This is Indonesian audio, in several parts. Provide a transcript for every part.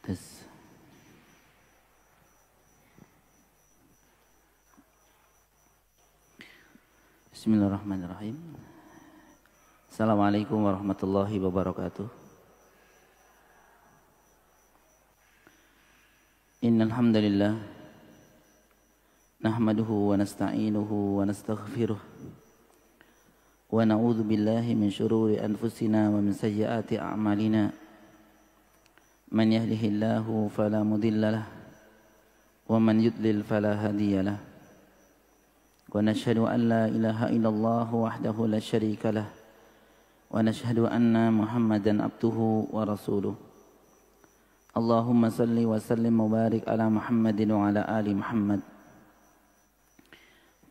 Tes. Bismillahirrahmanirrahim. Assalamualaikum warahmatullahi wabarakatuh. Innal hamdalillah nahmaduhu wa nasta'inuhu wa nastaghfiruh wa na'udzu billahi min shururi anfusina wa min sayyiati a'malina. Man yahdihillahu fala mudilla lahu wa man yudlil fala hadiya lahu. Wa nashhadu an la ilaha illallah wahdahu la syarika lahu wa nashhadu anna Muhammadan abduhu wa rasuluh. Allahumma salli wa sallim wa barik ala Muhammadin wa ala ali Muhammad.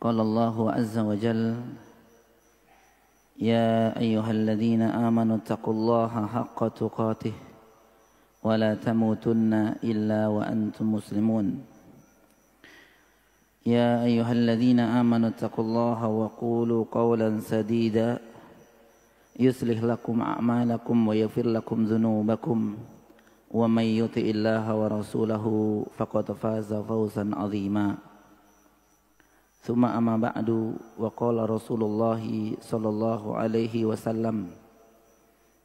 Qala Allahu azza wa jalla: Ya ayyuhalladzina amanu taqullaha haqqa tuqatih wa la tamutunna illa wa antum muslimun. Ya ayyuhalladzina amanu taqullaha wa qulu qawlan sadida yuslih lakum a'malakum wa yaghfir lakum dhunubakum wa may yuti'illaha wa rasulahu faqad faza fawzan 'azima. Thumma amma ba'du, wa qala Rasulullah sallallahu alaihi wasallam: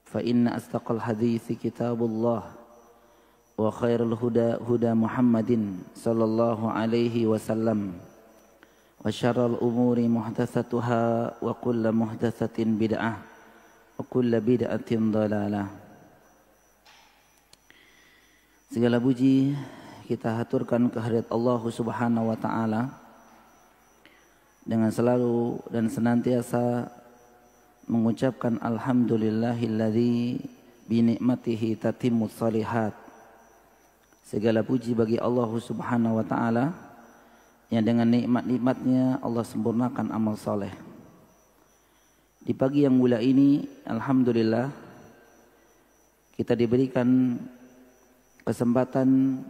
fa inna astaqal hadithi kitabullah wa khairul huda huda Muhammadin sallallahu alaihi wasallam wa syarrul umuri muhdatsatuha wa kullu muhdatsatin bid'ah wa kullu bid'atin dhalalah. Segala puji kita haturkan kehadirat Allah Subhanahu wa taala dengan selalu dan senantiasa mengucapkan alhamdulillahilladzi bi ni'matihi tatimmus shalihat. Segala puji bagi Allah Subhanahu wa taala yang dengan nikmat-nikmatnya Allah sempurnakan amal saleh. Di pagi yang mulia ini alhamdulillah kita diberikan kesempatan,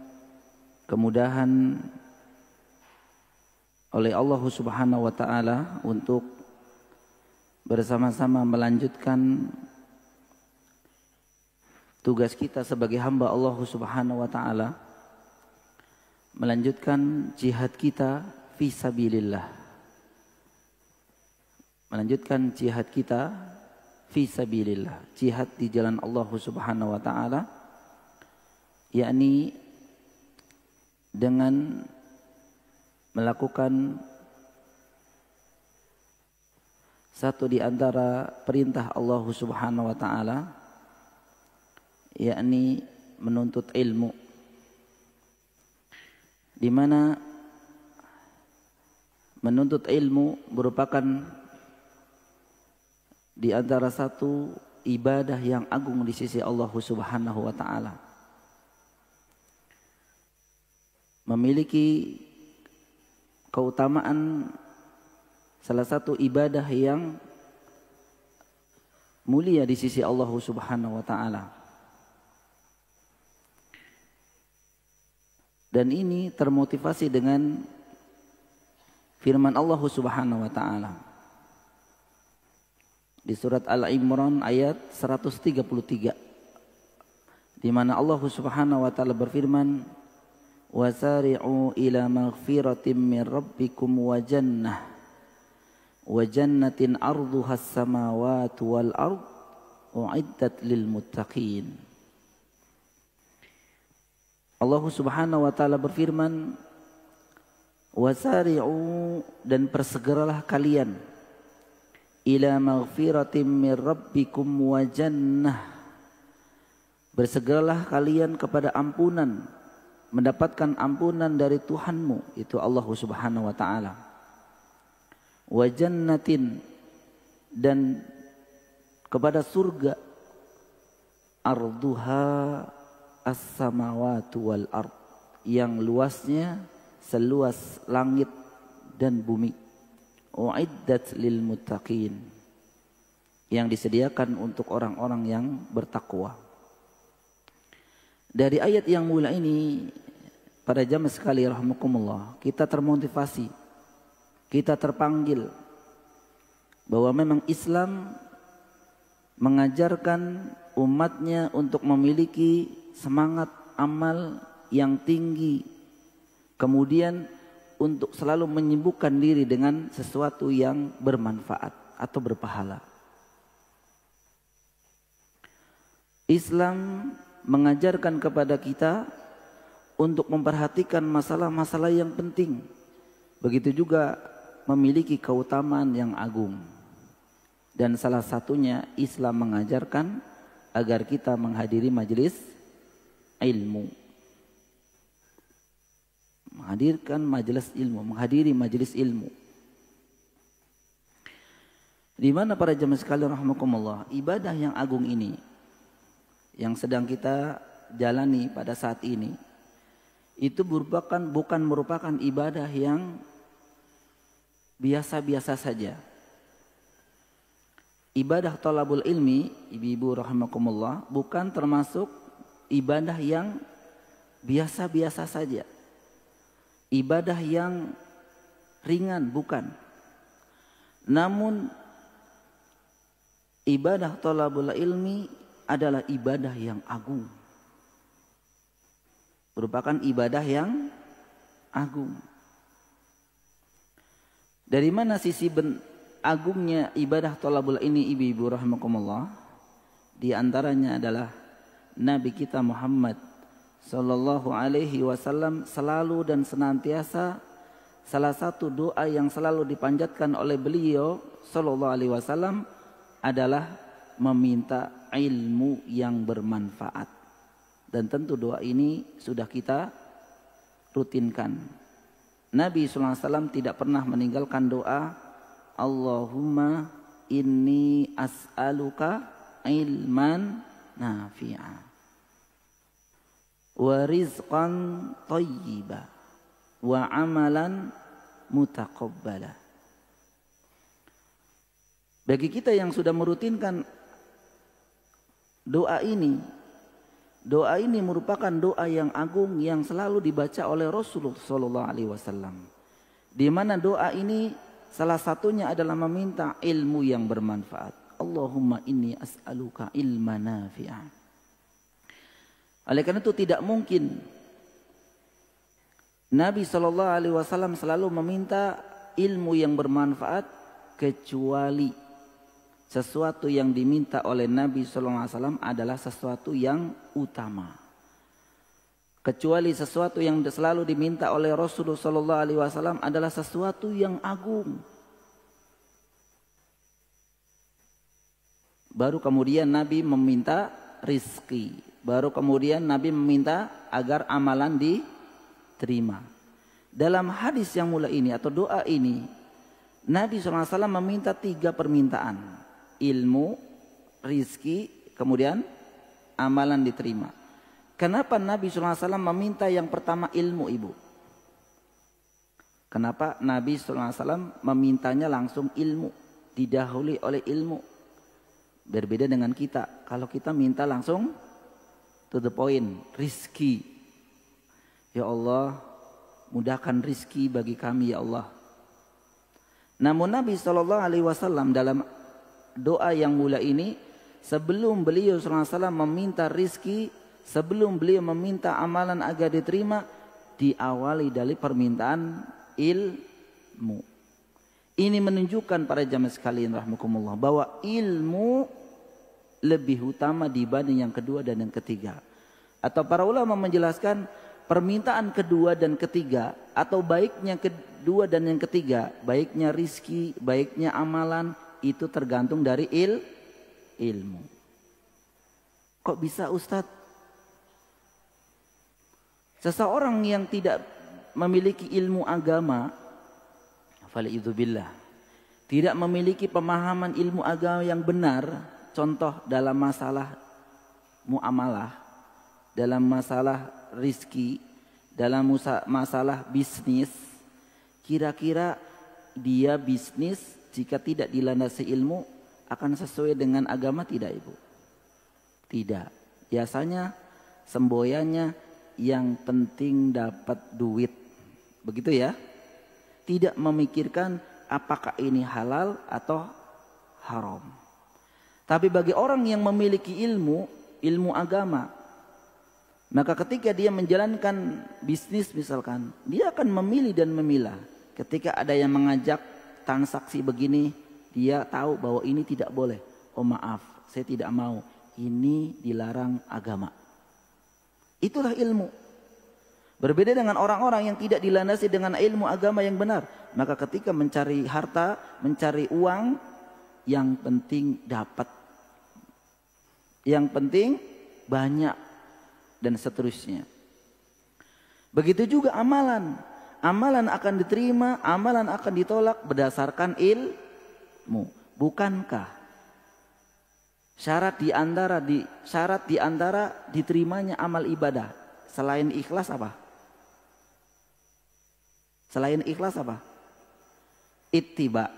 kemudahan oleh Allah Subhanahu wa taala untuk bersama-sama melanjutkan tugas kita sebagai hamba Allah Subhanahu wa taala, melanjutkan jihad kita fi sabilillah. Melanjutkan jihad kita fi sabilillah, jihad di jalan Allah Subhanahu wa taala, yakni dengan melakukan satu di antara perintah Allah Subhanahu wa taala, yakni menuntut ilmu, di mana menuntut ilmu merupakan di antara satu ibadah yang agung di sisi Allah Subhanahu wa taala. Memiliki keutamaan salah satu ibadah yang mulia di sisi Allah Subhanahu wa taala. Dan ini termotivasi dengan firman Allah Subhanahu wa taala di surat Al-Imran ayat 133, di mana Allah Subhanahu wa taala berfirman: wasari'u ila maghfiratin min rabbikum wa jannatin arduhas samawati wal ard u'iddat lil muttaqin. Allah Subhanahu wa taala berfirman, wasari'u, dan persegeralah kalian, ila maghfiratin min rabbikum wa jannah, bersegeralah kalian kepada ampunan, mendapatkan ampunan dari Tuhanmu, itu Allah Subhanahu wa taala. Wa jannatin, dan kepada surga, arduha as-samawati wal ard, yang luasnya seluas langit dan bumi. Uiddat lil muttaqin, yang disediakan untuk orang-orang yang bertakwa. Dari ayat yang mulia ini, para jamaah sekali rahimakumullah, kita termotivasi, kita terpanggil bahwa memang Islam mengajarkan umatnya untuk memiliki semangat amal yang tinggi. Kemudian untuk selalu menyibukkan diri dengan sesuatu yang bermanfaat atau berpahala. Islam mengajarkan kepada kita untuk memperhatikan masalah-masalah yang penting. Begitu juga memiliki keutamaan yang agung. Dan salah satunya Islam mengajarkan agar kita menghadiri majelis ilmu. Menghadiri majelis ilmu. Di mana para jemaah sekalian rahimakumullah, ibadah yang agung ini yang sedang kita jalani pada saat ini itu bukan merupakan ibadah yang biasa-biasa saja. Ibadah thalabul ilmi, ibu-ibu rahimakumullah, bukan termasuk ibadah yang biasa-biasa saja. Ibadah yang ringan, bukan. Namun ibadah thalabul ilmi adalah ibadah yang agung. Merupakan ibadah yang agung. Dari mana sisi agungnya ibadah thalabul ini, ibu-ibu rahimakumullah? Di antaranya adalah Nabi kita Muhammad sallallahu alaihi wasallam selalu dan senantiasa, salah satu doa yang selalu dipanjatkan oleh beliau sallallahu alaihi wasallam adalah meminta ilmu yang bermanfaat. Dan tentu doa ini sudah kita rutinkan. Nabi SAW tidak pernah meninggalkan doa Allahumma inni as'aluka ilman nafi'a wa rizqan thayyiba wa amalan mutaqabbala. Bagi kita yang sudah merutinkan doa ini merupakan doa yang agung yang selalu dibaca oleh Rasulullah sallallahu alaihi wasallam. Di mana doa ini salah satunya adalah meminta ilmu yang bermanfaat. Allahumma inni as'aluka ilman nafi'a. Oleh karena itu tidak mungkin Nabi sallallahu alaihi wasallam selalu meminta ilmu yang bermanfaat kecuali sesuatu yang diminta oleh Nabi SAW adalah sesuatu yang utama. Kecuali sesuatu yang selalu diminta oleh Rasulullah SAW adalah sesuatu yang agung. Baru kemudian Nabi meminta rizki. Baru kemudian Nabi meminta agar amalan diterima. Dalam hadis yang mulai ini atau doa ini, Nabi SAW meminta 3 permintaan. Ilmu, rizki, kemudian amalan diterima. Kenapa Nabi SAW meminta yang pertama ilmu, ibu? Kenapa Nabi SAW memintanya langsung ilmu, didahului oleh ilmu? Berbeda dengan kita. Kalau kita minta langsung to the point, rizki. Ya Allah, mudahkan rizki bagi kami ya Allah. Namun Nabi SAW dalam doa yang mula ini, sebelum beliau SAW meminta rizki, sebelum beliau meminta amalan agar diterima, diawali dari permintaan ilmu. Ini menunjukkan para jamaah sekalian rahimakumullah bahwa ilmu lebih utama dibanding yang kedua dan yang ketiga. Atau para ulama menjelaskan permintaan kedua dan ketiga, atau baiknya kedua dan yang ketiga, baiknya rizki, baiknya amalan, itu tergantung dari ilmu. Kok bisa Ustadz? Seseorang yang tidak memiliki ilmu agama, faliyudzubillah, tidak memiliki pemahaman ilmu agama yang benar, contoh dalam masalah muamalah, dalam masalah rizki, dalam masalah bisnis, kira-kira dia bisnis jika tidak dilandasi ilmu akan sesuai dengan agama tidak, ibu? Tidak. Biasanya semboyannya yang penting dapat duit. Begitu ya. Tidak memikirkan apakah ini halal atau haram. Tapi bagi orang yang memiliki ilmu agama, Maka ketika dia menjalankan bisnis misalkan, dia akan memilih dan memilah. Ketika ada yang mengajak transaksi begini, dia tahu bahwa ini tidak boleh. Oh maaf, saya tidak mau. Ini dilarang agama. Itulah ilmu. Berbeda dengan orang-orang yang tidak dilandasi dengan ilmu agama yang benar. Maka ketika mencari harta, mencari uang, yang penting dapat. Yang penting banyak. Dan seterusnya. Begitu juga amalan. Amalan akan diterima, amalan akan ditolak berdasarkan ilmu. Bukankah syarat di antara diterimanya amal ibadah selain ikhlas apa? Selain ikhlas apa? Ittiba.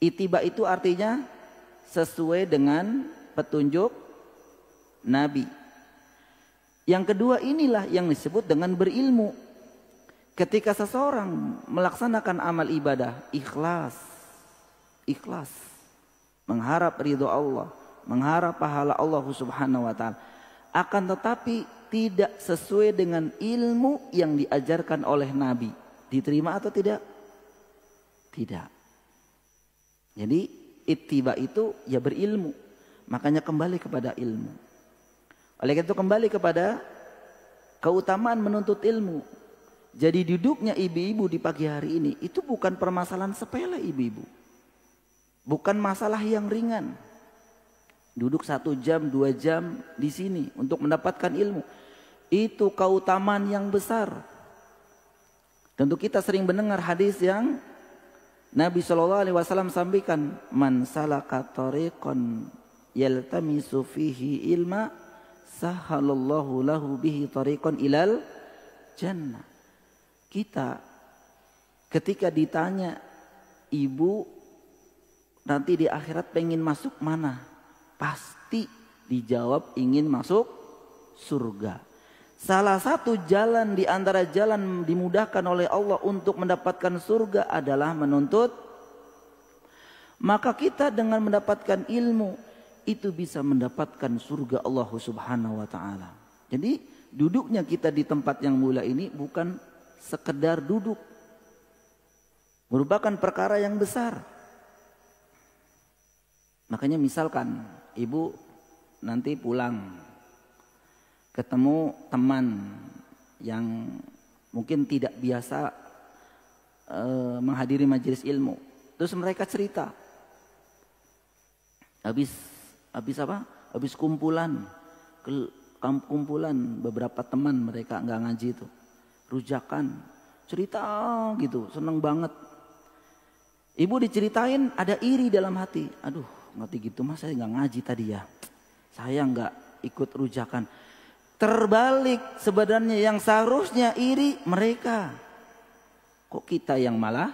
Ittiba itu artinya sesuai dengan petunjuk Nabi. Yang kedua inilah yang disebut dengan berilmu. Ketika seseorang melaksanakan amal ibadah, ikhlas. Ikhlas. Mengharap ridho Allah. Mengharap pahala Allah subhanahu wa ta'ala. Akan tetapi tidak sesuai dengan ilmu yang diajarkan oleh Nabi. Diterima atau tidak? Tidak. Jadi ittiba itu ya berilmu. Makanya kembali kepada ilmu. Oleh karena itu kembali kepada keutamaan menuntut ilmu. Jadi duduknya ibu-ibu di pagi hari ini itu bukan permasalahan sepele ibu-ibu. Bukan masalah yang ringan. Duduk 1 jam, 2 jam di sini untuk mendapatkan ilmu. Itu keutamaan yang besar. Tentu kita sering mendengar hadis yang Nabi SAW sampaikan. Man salaka tariqan yaltamisu fihi ilma sahalallahu lahu bihi tariqan ilal jannah. Kita ketika ditanya, ibu nanti di akhirat pengen masuk mana? Pasti dijawab ingin masuk surga. Salah satu jalan di antara jalan dimudahkan oleh Allah untuk mendapatkan surga adalah menuntut. Maka kita dengan mendapatkan ilmu itu bisa mendapatkan surga Allah subhanahu wa ta'ala. Jadi duduknya kita di tempat yang mulia ini bukan sekedar duduk. Merupakan perkara yang besar. Makanya misalkan ibu nanti pulang. Ketemu teman yang mungkin tidak biasa menghadiri majelis ilmu. Terus mereka cerita. Habis kumpulan beberapa teman mereka nggak ngaji itu, rujakan, cerita gitu, seneng banget. Ibu diceritain ada iri dalam hati. Aduh, ngerti gitu mas, saya nggak ngaji tadi ya, saya nggak ikut rujakan. Terbalik sebenarnya yang seharusnya iri mereka, kok kita yang malah,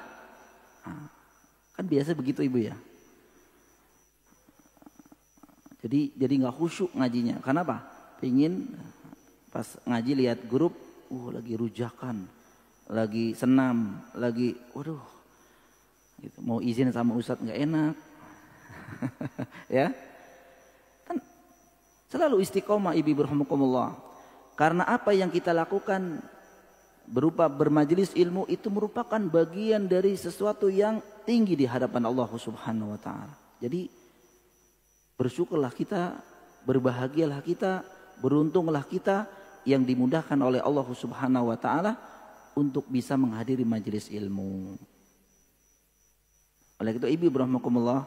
kan biasa begitu ibu ya. Jadi nggak khusyuk ngajinya. Kenapa? Pingin pas ngaji lihat grup, lagi rujakan, lagi senam, lagi, waduh, gitu. Mau izin sama ustadz nggak enak, ya. Kan selalu istiqomah ibu berhumukumullah. Karena apa yang kita lakukan berupa bermajelis ilmu itu merupakan bagian dari sesuatu yang tinggi di hadapan Allah Subhanahu wa taala. Jadi bersyukurlah kita, berbahagialah kita, beruntunglah kita yang dimudahkan oleh Allah Subhanahu wa taala untuk bisa menghadiri majelis ilmu. Oleh itu ibu rahmakumullah,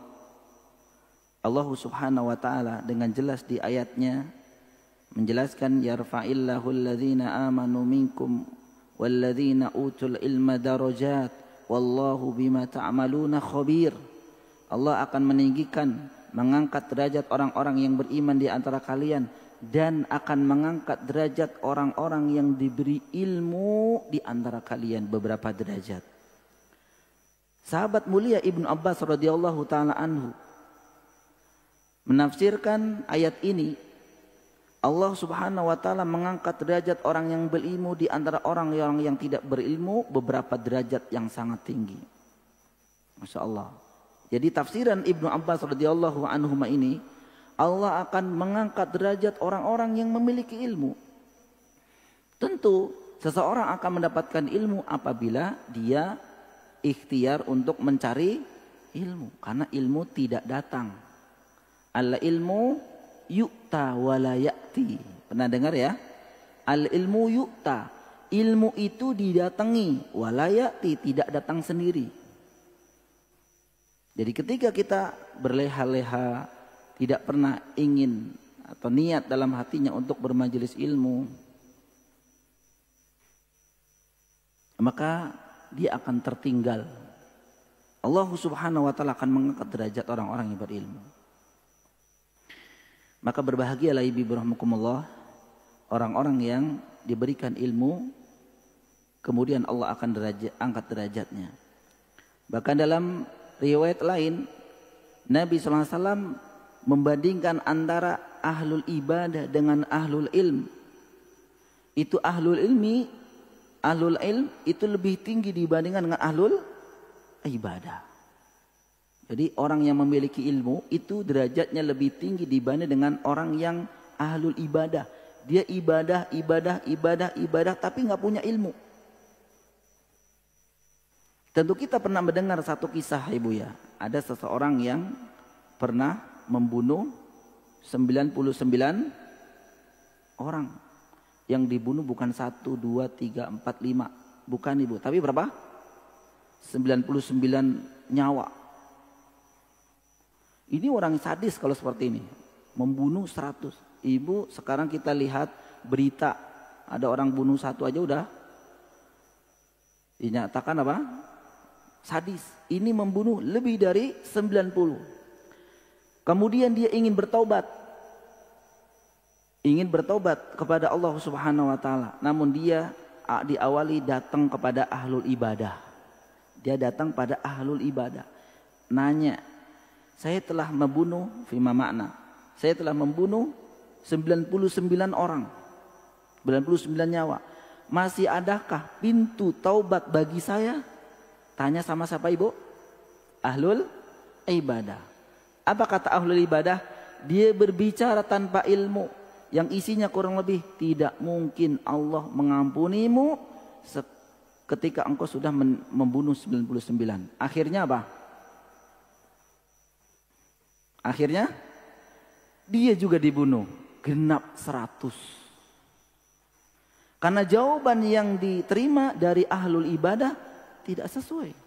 Allah Subhanahu wa taala dengan jelas di ayatnya menjelaskan yarfa'illahu alladhina amanu minkum walladzina utul ilma darajat wallahu bima ta'maluna khabir. Allah akan meninggikan, mengangkat derajat orang-orang yang beriman di antara kalian dan akan mengangkat derajat orang-orang yang diberi ilmu di antara kalian beberapa derajat. Sahabat mulia Ibnu Abbas radhiyallahu taala anhu menafsirkan ayat ini, Allah Subhanahu wa taala mengangkat derajat orang yang berilmu di antara orang yang tidak berilmu beberapa derajat yang sangat tinggi. Masya Allah. Jadi tafsiran Ibnu Abbas radhiyallahu anhu ini, Allah akan mengangkat derajat orang-orang yang memiliki ilmu. Tentu seseorang akan mendapatkan ilmu apabila dia ikhtiar untuk mencari ilmu. Karena ilmu tidak datang. Al ilmu yu'ta wala ya'ti. Pernah dengar ya? Al ilmu yu'ta. Ilmu itu didatangi. Wala ya'ti, tidak datang sendiri. Jadi ketika kita berleha-leha, tidak pernah ingin atau niat dalam hatinya untuk bermajelis ilmu, maka dia akan tertinggal. Allah Subhanahu wa ta'ala akan mengangkat derajat orang-orang yang berilmu. Maka berbahagialah ibu rahimakumullah orang-orang yang diberikan ilmu, kemudian Allah akan angkat derajatnya. Bahkan dalam riwayat lain, Nabi SAW membandingkan antara ahlul ibadah dengan ahlul ilm. Itu ahlul ilmi, ahlul ilm itu lebih tinggi dibandingkan dengan ahlul ibadah. Jadi orang yang memiliki ilmu itu derajatnya lebih tinggi dibanding dengan orang yang ahlul ibadah. Dia ibadah tapi nggak punya ilmu. Tentu kita pernah mendengar satu kisah ibu ya. Ada seseorang yang pernah membunuh 99 orang. Yang dibunuh bukan 1, 2, 3, 4, 5. Bukan ibu. Tapi berapa? 99 nyawa. Ini orang sadis kalau seperti ini. Membunuh 100. Ibu sekarang kita lihat berita. Ada orang bunuh 1 aja udah dinyatakan apa? Sadis. Ini membunuh lebih dari 90. Kemudian dia ingin bertaubat. Ingin bertaubat kepada Allah Subhanahu wa ta'ala. Namun dia diawali datang kepada ahlul ibadah. Dia datang pada ahlul ibadah. Nanya, saya telah membunuh, fima makna. Saya telah membunuh 99 orang. 99 nyawa. Masih adakah pintu taubat bagi saya? Tanya sama siapa ibu? Ahlul ibadah. Apa kata ahlul ibadah? Dia berbicara tanpa ilmu. Yang isinya kurang lebih, tidak mungkin Allah mengampunimu ketika engkau sudah membunuh 99. Akhirnya apa? Akhirnya dia juga dibunuh. Genap 100. Karena jawaban yang diterima dari ahlul ibadah tidak sesuai.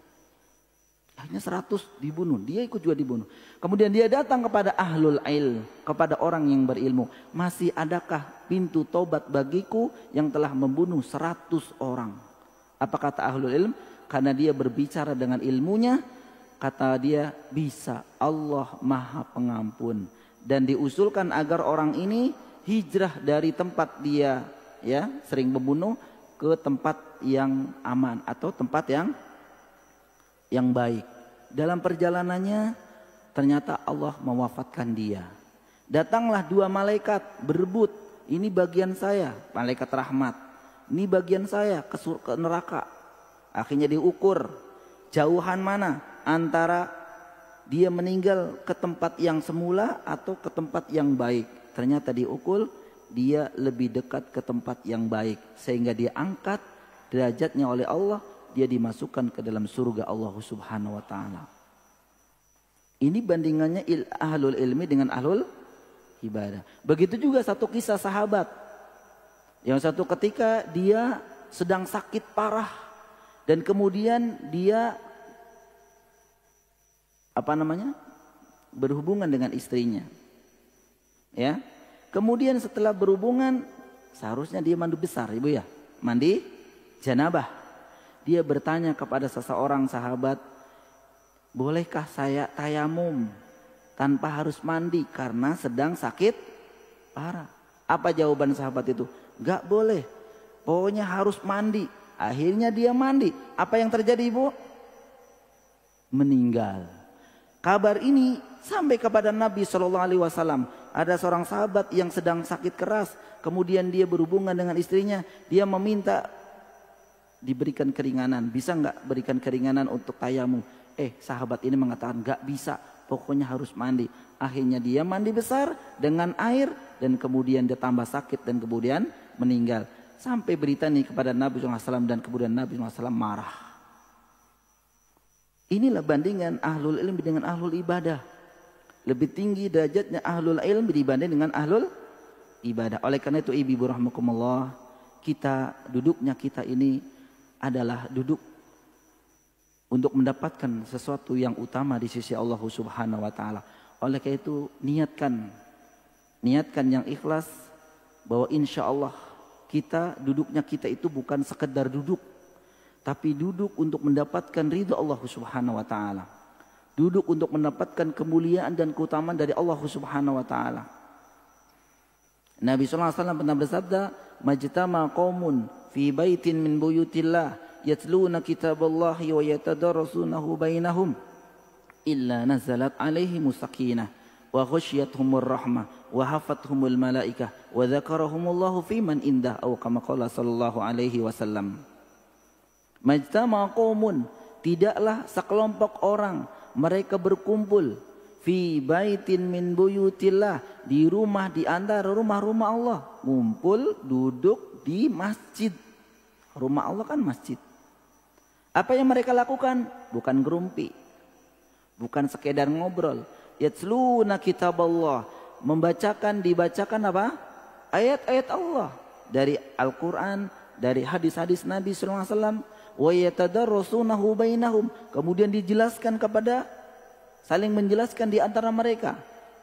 Hanya 100 dibunuh, dia ikut juga dibunuh. Kemudian dia datang kepada ahlul ilm, kepada orang yang berilmu. Masih adakah pintu taubat bagiku yang telah membunuh 100 orang? Apa kata ahlul ilm? Karena dia berbicara dengan ilmunya, kata dia bisa, Allah Maha Pengampun. Dan diusulkan agar orang ini hijrah dari tempat dia ya sering membunuh ke tempat yang aman atau tempat yang baik. Dalam perjalanannya ternyata Allah mewafatkan dia. Datanglah 2 malaikat berebut, ini bagian saya, malaikat rahmat. Ini bagian saya ke neraka. Akhirnya diukur jauhan mana antara dia meninggal ke tempat yang semula atau ke tempat yang baik. Ternyata diukur dia lebih dekat ke tempat yang baik, sehingga dia angkat derajatnya oleh Allah. Dia dimasukkan ke dalam surga Allah Subhanahu wa ta'ala. Ini bandingannya ahlul ilmi dengan ahlul ibadah. Begitu juga satu kisah sahabat. Yang satu ketika dia sedang sakit parah. Dan kemudian dia berhubungan dengan istrinya. Ya. Kemudian setelah berhubungan, seharusnya dia mandi besar ibu ya. Mandi janabah. Dia bertanya kepada seseorang sahabat, bolehkah saya tayamum tanpa harus mandi karena sedang sakit parah? Apa jawaban sahabat itu? Gak boleh, pokoknya harus mandi. Akhirnya dia mandi. Apa yang terjadi ibu? Meninggal. Kabar ini sampai kepada Nabi SAW. Ada seorang sahabat yang sedang sakit keras, kemudian dia berhubungan dengan istrinya. Dia meminta diberikan keringanan. Bisa nggak berikan keringanan untuk tayamum? Sahabat ini mengatakan nggak bisa. pokoknya harus mandi. Akhirnya dia mandi besar dengan air dan kemudian dia tambah sakit dan kemudian meninggal. Sampai berita nih kepada Nabi SAW dan kemudian Nabi SAW marah. Inilah bandingan ahlul ilmi dengan ahlul ibadah. Lebih tinggi derajatnya ahlul ilmi dibanding dengan ahlul ibadah. Oleh karena itu ibu rahmakumullah, duduknya kita ini adalah duduk untuk mendapatkan sesuatu yang utama di sisi Allah Subhanahu wa taala. Oleh karena itu niatkan yang ikhlas bahwa insya Allah duduknya kita itu bukan sekedar duduk, tapi duduk untuk mendapatkan ridha Allah Subhanahu wa taala. Duduk untuk mendapatkan kemuliaan dan keutamaan dari Allah Subhanahu wa taala. Nabi sallallahu alaihi wasallam pernah bersabda, "Majtama qaumun fi baitin min buyutillah yatluna kitaballahi wa yatadarrasunahu bainahum illa nazalat alaihimus sakinah wa ghasyiyatuhumur rahmah wa hafathumul malaikah wa dzakarahumullahu fi man indah," atau kama qala sallallahu alaihi wasallam. Majtama qaumun, tidaklah sekelompok orang mereka berkumpul fi baitin min buyutillah, di rumah di antara rumah-rumah Allah, ngumpul duduk di masjid. Rumah Allah kan masjid. Apa yang mereka lakukan? Bukan gerumpi, bukan sekedar ngobrol. Yatluna kitaballah, dibacakan apa? Ayat-ayat Allah dari Al-Quran, dari hadis-hadis Nabi sallallahu alaihi wasallam. Wa yatadarrasunahu bainahum, kemudian dijelaskan saling menjelaskan di antara mereka.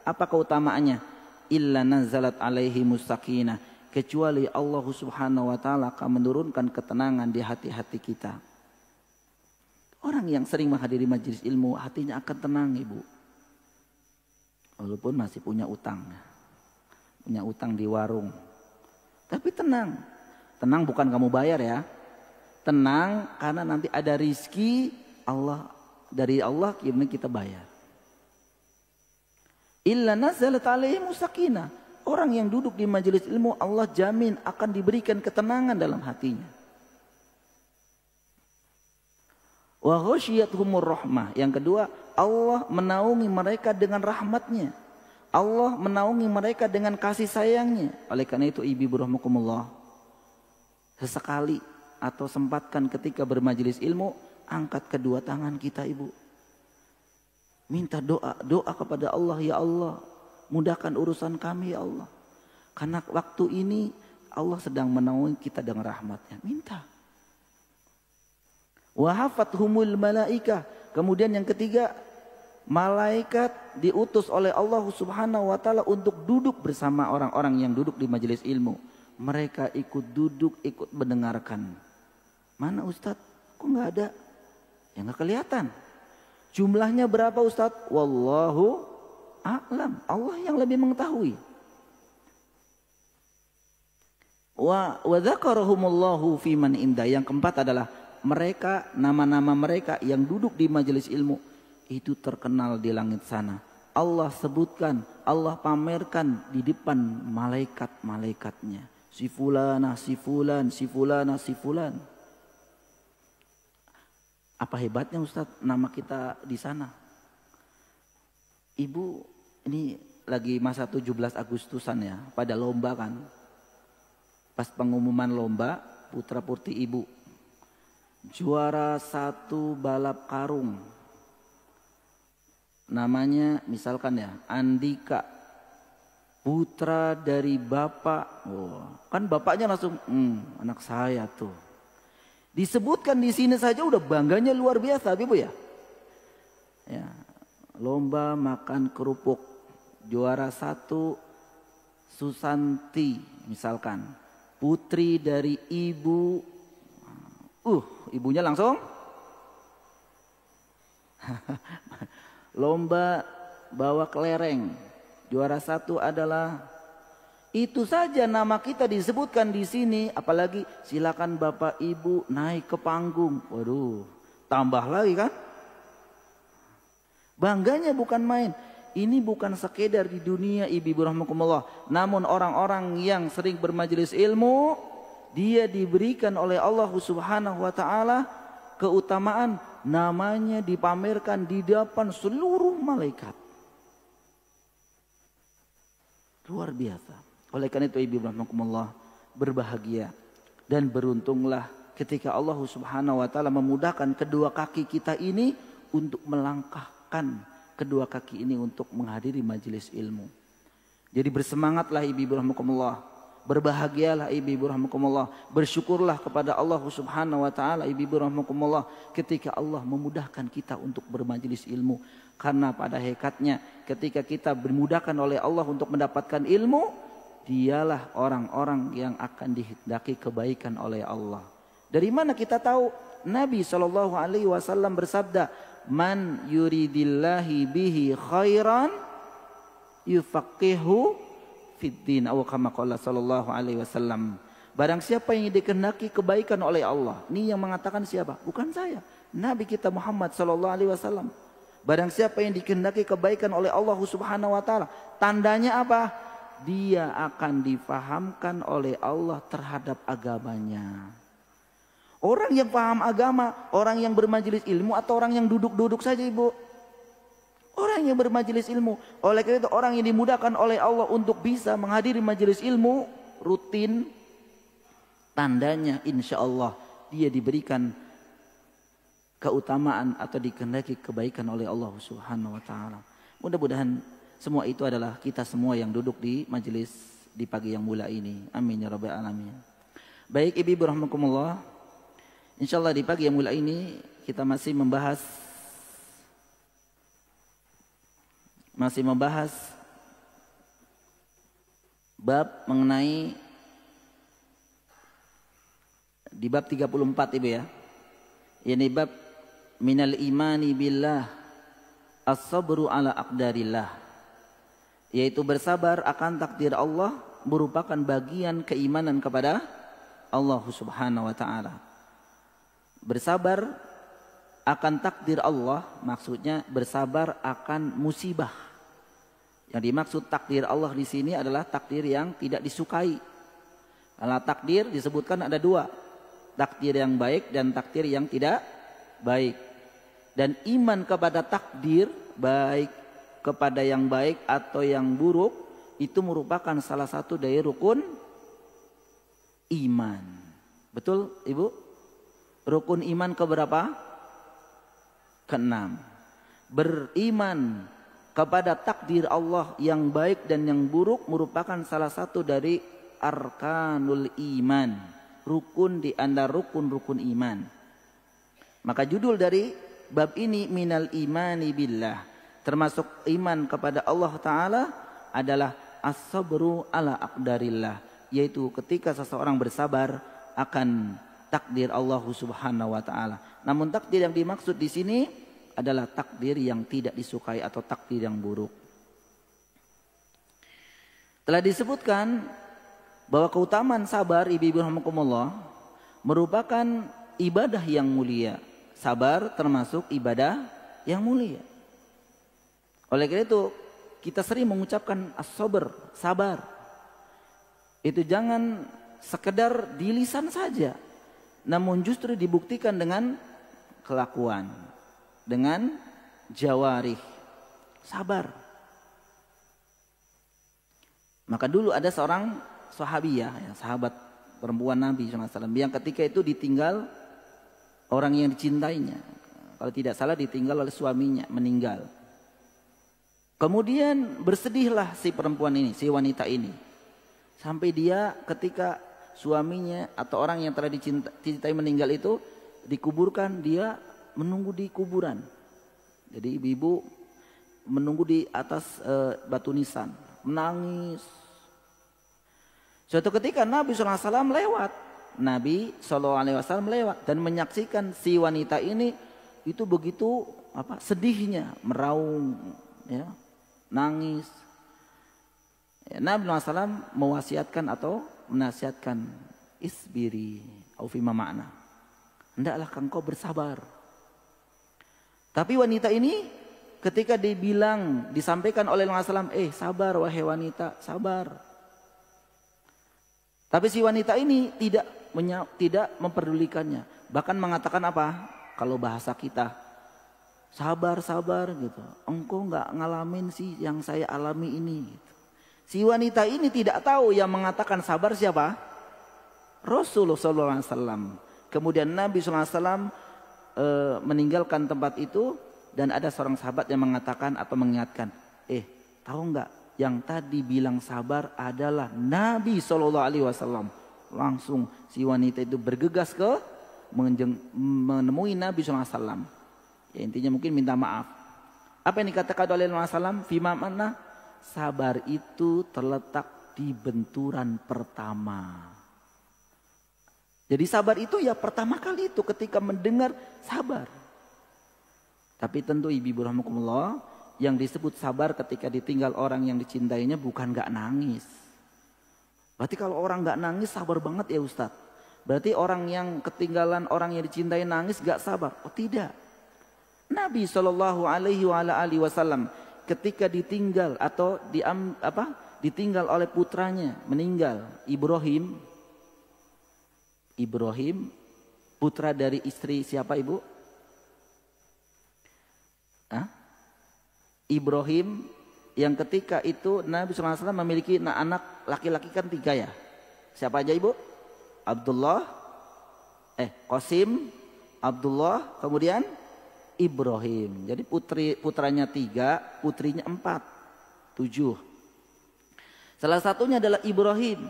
Apa keutamaannya? Illa nazalat alaihimus sakinah, kecuali Allah Subhanahu wa taala akan menurunkan ketenangan di hati-hati kita. Orang yang sering menghadiri majelis ilmu hatinya akan tenang, Ibu. Walaupun masih punya utang di warung, tapi tenang. Tenang bukan kamu bayar ya. Tenang karena nanti ada rizki dari Allah yang kita bayar. Illa nazalat alaihimus sakinah. Orang yang duduk di majelis ilmu Allah jamin akan diberikan ketenangan dalam hatinya. Wa ghasyiyatuhumur rahmah. Yang kedua, Allah menaungi mereka dengan rahmatnya. Allah menaungi mereka dengan kasih sayangnya. Oleh karena itu ibu rahmakumullah, sesekali atau sempatkan ketika bermajelis ilmu, angkat kedua tangan kita, Ibu. Minta doa kepada Allah, ya Allah, mudahkan urusan kami ya Allah. Karena waktu ini Allah sedang menaungi kita dengan rahmatnya. Minta. Wa hafathumul malaikah. Kemudian yang ketiga, malaikat diutus oleh Allah Subhanahu wa taala untuk duduk bersama orang-orang yang duduk di majelis ilmu. Mereka ikut duduk, ikut mendengarkan. Mana Ustadz? Kok nggak ada? Ya nggak kelihatan. Jumlahnya berapa Ustadz? Wallahu a'lam. Allah yang lebih mengetahui. Wa dzakarahumullahu fi man indah. Yang keempat adalah mereka, nama-nama mereka yang duduk di majelis ilmu itu terkenal di langit sana. Allah sebutkan, Allah pamerkan di depan malaikat-malaikatnya. Si fulana, si fulan, si fulana, si fulan. Apa hebatnya Ustadz nama kita di sana? Ibu, ini lagi masa 17 Agustusan ya, pada lomba kan. Pas pengumuman lomba, putra putri ibu juara 1 balap karung. Namanya misalkan ya, Andika, putra dari bapak. Oh, kan bapaknya langsung, anak saya tuh. Disebutkan di sini saja udah bangganya luar biasa, Ibu ya. Ya, lomba makan kerupuk, juara 1 Susanti misalkan, putri dari ibu. Ibunya langsung. Lomba bawa kelereng, juara 1 adalah. Itu saja nama kita disebutkan di sini, apalagi silakan Bapak Ibu naik ke panggung. Waduh, tambah lagi kan? Bangganya bukan main. Ini bukan sekedar di dunia ibu rahmakumullah, namun orang-orang yang sering bermajelis ilmu, dia diberikan oleh Allah Subhanahu wa taala keutamaan namanya dipamerkan di depan seluruh malaikat. Luar biasa. Oleh karena itu ibu rahmatullah, berbahagia dan beruntunglah ketika Allah Subhanahu wa taala memudahkan kedua kaki kita ini untuk melangkahkan kedua kaki ini untuk menghadiri majelis ilmu. Jadi bersemangatlah ibu rahmatullah. Berbahagialah ibu rahmatullah, bersyukurlah kepada Allah Subhanahu wa taala ibu rahmatullah ketika Allah memudahkan kita untuk bermajelis ilmu. Karena pada hakikatnya ketika kita dimudahkan oleh Allah untuk mendapatkan ilmu, dialah orang-orang yang akan dihendaki kebaikan oleh Allah. Dari mana kita tahu? Nabi SAW bersabda, "Man yuridillahi bihi khairan yufaqihu fiddin," atau kama qala sallallahu alaihi wasallam. Barang siapa yang dikehendaki kebaikan oleh Allah. Ini yang mengatakan siapa? Bukan saya. Nabi kita Muhammad sallallahu alaihi wasallam. Barang siapa yang dikehendaki kebaikan oleh Allah Subhanahu wa taala, tandanya apa? Dia akan difahamkan oleh Allah terhadap agamanya. Orang yang paham agama, orang yang bermajelis ilmu atau orang yang duduk-duduk saja, Ibu? Orang yang bermajelis ilmu. Oleh karena itu orang yang dimudahkan oleh Allah untuk bisa menghadiri majelis ilmu rutin, tandanya insya Allah dia diberikan keutamaan atau dikehendaki kebaikan oleh Allah Subhanahu wa taala. Mudah-mudahan semua itu adalah kita semua yang duduk di majelis di pagi yang mulia ini. Amin ya rabbal alamin. Baik ibu rahmatullah, insyaallah di pagi yang mulia ini kita masih membahas bab mengenai di bab 34 Ibu ya. Ini bab minal imani billah as-sabru ala aqdarillah. Yaitu bersabar akan takdir Allah merupakan bagian keimanan kepada Allah Subhanahu wa taala. Bersabar akan takdir Allah maksudnya bersabar akan musibah. Yang dimaksud takdir Allah di sini adalah takdir yang tidak disukai. Kalau takdir disebutkan ada dua, takdir yang baik dan takdir yang tidak baik. Dan iman kepada takdir baik kepada yang baik atau yang buruk itu merupakan salah satu dari rukun iman. Betul Ibu? Rukun iman keberapa? Keenam. Beriman kepada takdir Allah yang baik dan yang buruk merupakan salah satu dari arkanul iman, rukun di antara rukun-rukun iman. Maka judul dari bab ini minal imani billah, termasuk iman kepada Allah Ta'ala adalah as-sabru ala aqdarillah, yaitu ketika seseorang bersabar akan takdir Allah Subhanahu wa taala. Namun takdir yang dimaksud di sini adalah takdir yang tidak disukai atau takdir yang buruk. Telah disebutkan bahwa keutamaan sabar ibu-ibu rahimakumullah merupakan ibadah yang mulia. Sabar termasuk ibadah yang mulia. Oleh karena itu kita sering mengucapkan as-sabr, sabar. Itu jangan sekedar di lisan saja, namun justru dibuktikan dengan kelakuan, dengan jawarih, sabar. Maka dulu ada seorang sahabiyah, ya, sahabat perempuan Nabi SAW, yang ketika itu ditinggal orang yang dicintainya. Kalau tidak salah ditinggal oleh suaminya, meninggal. Kemudian bersedihlah si perempuan ini, si wanita ini. Sampai dia ketika suaminya atau orang yang telah dicintai meninggal itu dikuburkan, dia menunggu di kuburan. Jadi ibu-ibu menunggu di atas batu nisan, menangis. Suatu ketika Nabi SAW lewat. Nabi SAW lewat dan menyaksikan si wanita ini itu begitu sedihnya, meraung, ya, nangis. Ya, Nabi SAW mewasiatkan atau menasihatkan, isbiri, au fima makna, hendaklah engkau bersabar. Tapi wanita ini ketika disampaikan oleh Rasulullah SAW, sabar wahai wanita, sabar. Tapi si wanita ini tidak memperdulikannya. Bahkan mengatakan apa? kalau bahasa kita. Sabar, sabar gitu. Engkau nggak ngalamin sih yang saya alami ini. Gitu. Si wanita ini tidak tahu yang mengatakan sabar siapa? Rasulullah SAW. Kemudian Nabi SAW meninggalkan tempat itu dan ada seorang sahabat yang mengatakan atau mengingatkan, tahu nggak yang tadi bilang sabar adalah Nabi SAW. Langsung si wanita itu bergegas ke menemui Nabi SAW. Ya, intinya mungkin minta maaf. Apa yang dikatakan oleh Nabi SAW? Fima mana? Sabar itu terletak di benturan pertama. Jadi sabar itu ya pertama kali itu ketika mendengar sabar. Tapi tentu ibu rahmatullah, yang disebut sabar ketika ditinggal orang yang dicintainya bukan gak nangis. Berarti kalau orang gak nangis sabar banget ya Ustadz. Berarti orang yang ketinggalan orang yang dicintai nangis gak sabar. Oh tidak. Nabi SAW ketika ditinggal atau ditinggal oleh putranya meninggal, Ibrahim putra dari istri siapa ibu? Ibrahim yang ketika itu Nabi SAW memiliki anak laki-laki kan 3 ya. Siapa aja ibu? Abdullah, Qasim, Abdullah, kemudian Ibrahim. Jadi putranya 3, putrinya 4, 7. Salah satunya adalah Ibrahim,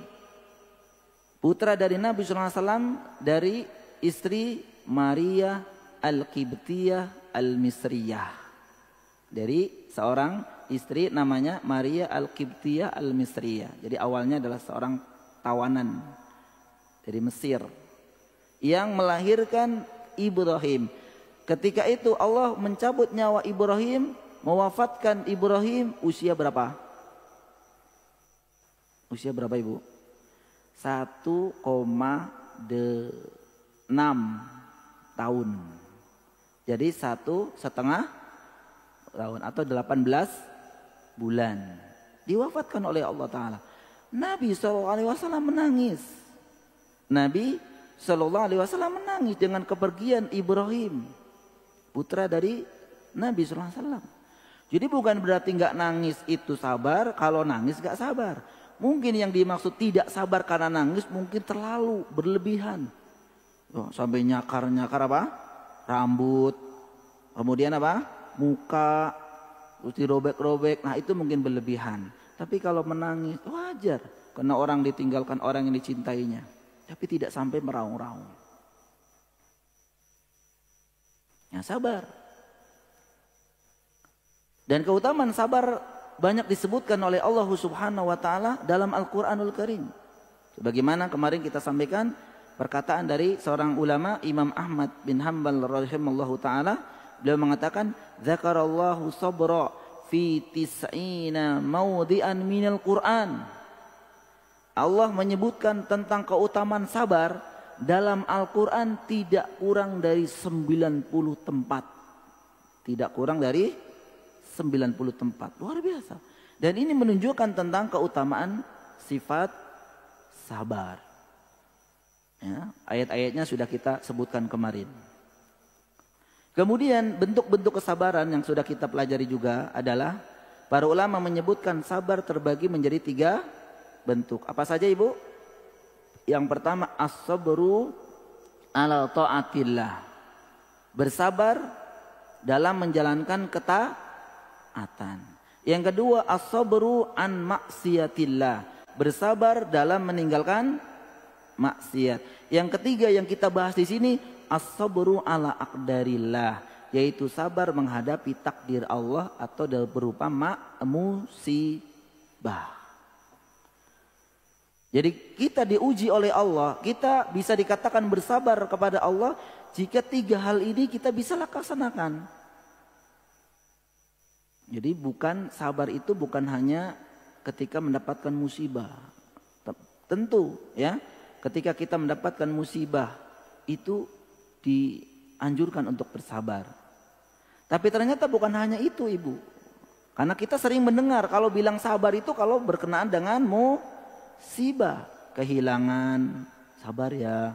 putra dari Nabi SAW dari istri Maria Al-Qibtiyah Al-Misriyah. Dari seorang istri namanya Maria Al-Qibtiyah Al-Misriyah. Jadi awalnya adalah seorang tawanan dari Mesir yang melahirkan Ibrahim. Ketika itu Allah mencabut nyawa Ibrahim, mewafatkan Ibrahim usia berapa? Usia berapa ibu? 1,6 tahun. Jadi 1,5 tahun atau 18 bulan. Diwafatkan oleh Allah Ta'ala. Nabi SAW menangis. Nabi SAW menangis dengan kepergian Ibrahim, putra dari Nabi SAW. Jadi bukan berarti nggak nangis itu sabar, kalau nangis nggak sabar. Mungkin yang dimaksud tidak sabar karena nangis mungkin terlalu berlebihan. Sampai nyakar-nyakar apa? Rambut, kemudian apa? Muka, terus dirobek-robek. Nah itu mungkin berlebihan. Tapi kalau menangis wajar, karena orang ditinggalkan orang yang dicintainya. Tapi tidak sampai meraung-raung. Ya sabar. Dan keutamaan sabar banyak disebutkan oleh Allah Subhanahu wa taala dalam Al-Qur'anul Karim. Sebagaimana kemarin kita sampaikan perkataan dari seorang ulama Imam Ahmad bin Hanbal rahimahullahu taala, beliau mengatakan zakarallahu sabra fi tis'ina mawdi'an minal Qur'an. Allah menyebutkan tentang keutamaan sabar dalam Al-Qur'an tidak kurang dari 90 tempat. Tidak kurang dari 90 tempat. Luar biasa. Dan ini menunjukkan tentang keutamaan sifat sabar. Ya, ayat-ayatnya sudah kita sebutkan kemarin. Kemudian bentuk-bentuk kesabaran yang sudah kita pelajari juga adalah para ulama menyebutkan sabar terbagi menjadi 3 bentuk. Apa saja ibu? Yang pertama as-sabru ala ta'atillah. Bersabar dalam menjalankan ketaatan. Yang kedua as-sabru an maksiatillah. Bersabar dalam meninggalkan maksiat. Yang ketiga yang kita bahas di sini as-sabru ala aqdarillah, yaitu sabar menghadapi takdir Allah atau berupa musibah. Jadi kita diuji oleh Allah, kita bisa dikatakan bersabar kepada Allah jika 3 hal ini kita bisa laksanakan. Jadi bukan sabar itu bukan hanya ketika mendapatkan musibah. Tentu ya, ketika kita mendapatkan musibah itu dianjurkan untuk bersabar. Tapi ternyata bukan hanya itu ibu. Karena kita sering mendengar kalau bilang sabar itu kalau berkenaan dengan musibah, kehilangan, sabar ya.